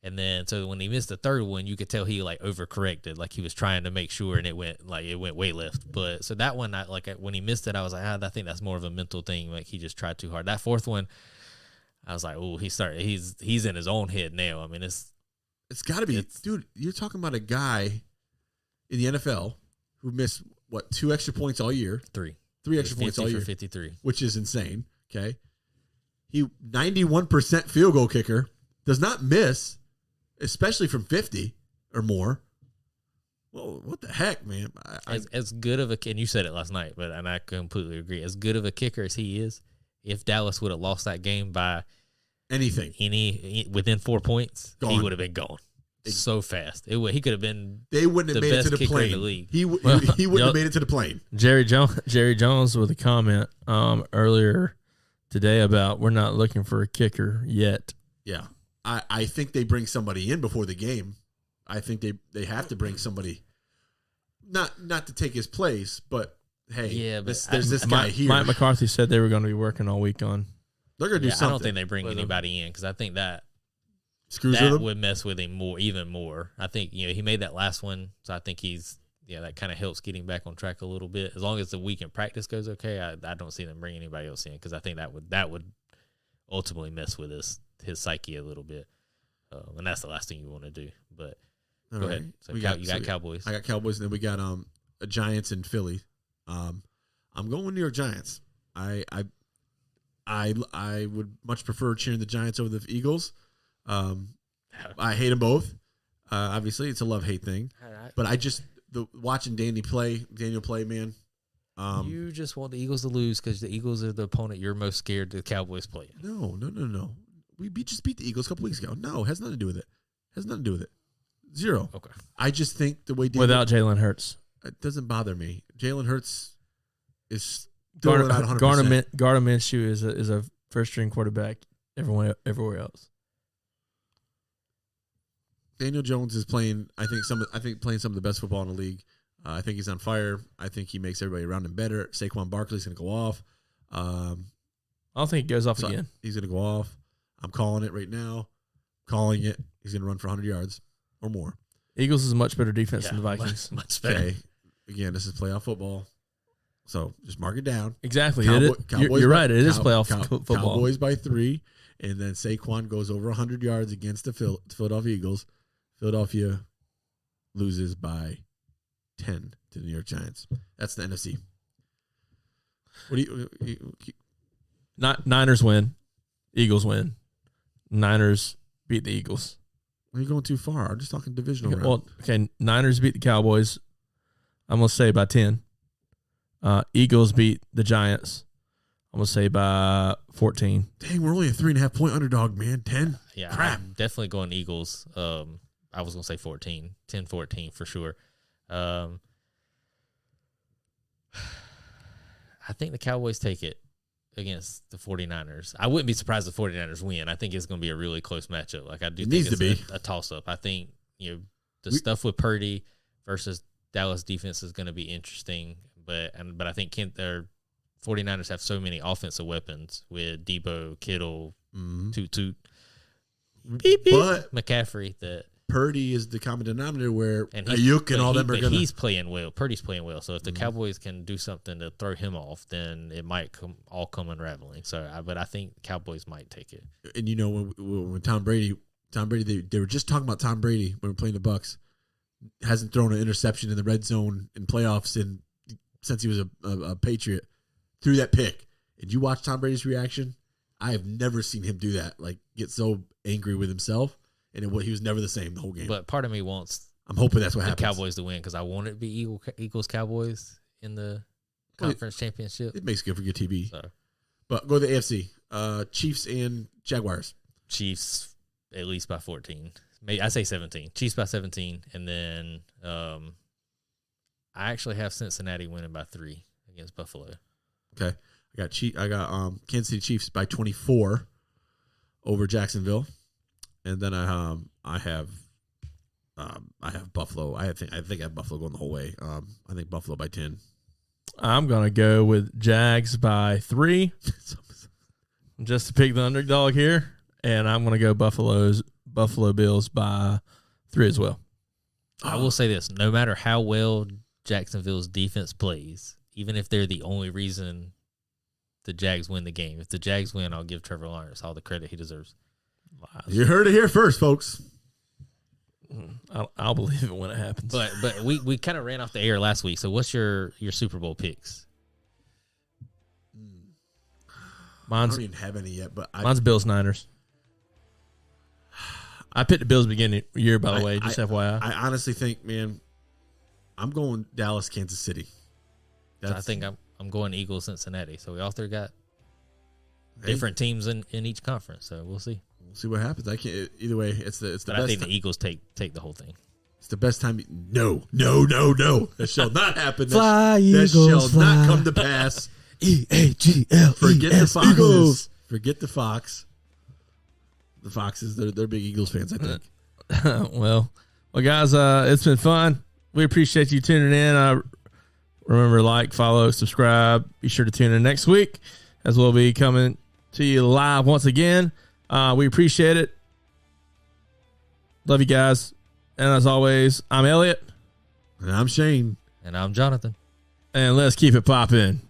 And then, so when he missed the third one, you could tell he like overcorrected, like he was trying to make sure, and it went way left. But so that one, when he missed it, I was like, I think that's more of a mental thing. Like he just tried too hard. That fourth one, I was like, oh, he's in his own head now. I mean, it's got to be, dude. You're talking about a guy in the NFL who missed 2 extra points all year, 3 extra points all year, 53, which is insane. Okay, he 91% field goal kicker, does not miss. Especially from 50 or more. Well, what the heck, man? As good of and you said it last night, and I completely agree. As good of a kicker as he is, if Dallas would have lost that game by anything. Within 4 points, he Gone. would have been gone so fast. He could have been. They wouldn't have the made it to best the kicker in plane. the league. He wouldn't have made it to the plane. Jerry Jones with a comment earlier today about we're not looking for a kicker yet. Yeah. I think they bring somebody in before the game. I think they have to bring somebody, not to take his place, but hey, Yeah, but there's this guy here. Mike McCarthy said they were going to be working all week on. They're going to do something. I don't think they bring anybody in because I think that Screws with him? would mess with him even more. I think he made that last one, so I think that kind of helps getting back on track a little bit. As long as the week in practice goes okay, I don't see them bringing anybody else in because I think that would ultimately mess with his psyche a little bit, and that's the last thing you want to do. But All go right. ahead. So you got Cowboys. I got Cowboys, and then we got Giants and Philly. I'm going New York Giants. I would much prefer cheering the Giants over the Eagles. I hate them both. Obviously, it's a love-hate thing. But I just watching Daniel play, man. You just want the Eagles to lose because the Eagles are the opponent you're most scared the Cowboys play. No. We just beat the Eagles a couple weeks ago. No, it has nothing to do with it. Zero. Okay. I just think the way Without Jalen Hurts. it doesn't bother me. Jalen Hurts is Gardner, still not 100%. Gardner Minshew is a first string quarterback everywhere else. Daniel Jones is playing. I think playing some of the best football in the league. I think he's on fire. I think he makes everybody around him better. Saquon Barkley's going to go off. I don't think he goes off again. He's going to go off. I'm calling it right now. Calling it. He's going to run for 100 yards or more. Eagles is a much better defense than the Vikings. Much better. Okay. Again, this is playoff football. So just mark it down. Exactly. Cowboys you're right. It is playoff football. Cowboys by 3. And then Saquon goes over 100 yards against the Philadelphia Eagles. Philadelphia loses by 10 to the New York Giants. That's the NFC. What do you Niners win. Eagles win. Niners beat the Eagles. are you going too far? I'm just talking divisional round. Well, okay. Niners beat the Cowboys. I'm going to say by 10. Eagles beat the Giants. I'm going to say by 14. Dang, we're only a 3.5 point underdog, man. 10? Yeah, Crap. I'm definitely going Eagles. I was going to say 14. 10-14 for sure. I think the Cowboys take it against the 49ers. I wouldn't be surprised if the 49ers win. I think it's going to be a really close matchup. Like I do think it's a toss-up. I think stuff with Purdy versus Dallas defense is going to be interesting. But I think their 49ers have so many offensive weapons with Debo, Kittle, Toot Toot, beep, beep, But McCaffrey that Purdy is the common denominator where and Ayuk and all them are going to. He's playing well. Purdy's playing well. So if the Cowboys can do something to throw him off, then it might come unraveling. So, but I think Cowboys might take it. And you know when Tom Brady, they were just talking about Tom Brady when we were playing the Bucks. Hasn't thrown an interception in the red zone in playoffs since he was a Patriot. Threw that pick. And you watch Tom Brady's reaction? I have never seen him do that. Like get so angry with himself, and he was never the same the whole game. But part of me wants I'm hoping that's what the happens. Cowboys to win because I want it to be Eagles Cowboys in the conference championship. It makes good for good TV. So But go to the AFC. Chiefs and Jaguars. Chiefs at least by 14. Maybe I say 17. Chiefs by 17, and then I actually have Cincinnati winning by 3 against Buffalo. Okay, I got Kansas City Chiefs by 24 over Jacksonville, and then I have Buffalo. I think I have Buffalo going the whole way. I think Buffalo by 10. I'm going to go with Jags by 3 just to pick the underdog here. And I'm going to go Buffalo Bills by 3 as well. I will say this. No matter how well Jacksonville's defense plays, even if they're the only reason the Jags win the game, if the Jags win, I'll give Trevor Lawrence all the credit he deserves. You heard it here first, folks. I'll believe it when it happens. But we kind of ran off the air last week. So what's your Super Bowl picks? I don't even have any yet, but mine's Bills Niners. I picked the Bills beginning of the year, by the way, just FYI. I honestly think, man, I'm going Dallas, Kansas City. I think I'm going Eagles, Cincinnati. So we all three got different teams in each conference. So we'll see. We'll see what happens. I can't. Either way, it's the But best. I think the Eagles take the whole thing. It's the best time. No. That shall not happen. Fly, that Eagles, shall fly. not come to pass. EAGL. Forget the Foxes. Eagles. Forget the Fox. The Foxes, they're big Eagles fans, I think. well, guys, it's been fun. We appreciate you tuning in. Remember, like, follow, subscribe. Be sure to tune in next week as we'll be coming to you live once again. We appreciate it. Love you guys. And as always, I'm Elliot. And I'm Shane. And I'm Johnathan. And let's keep it popping.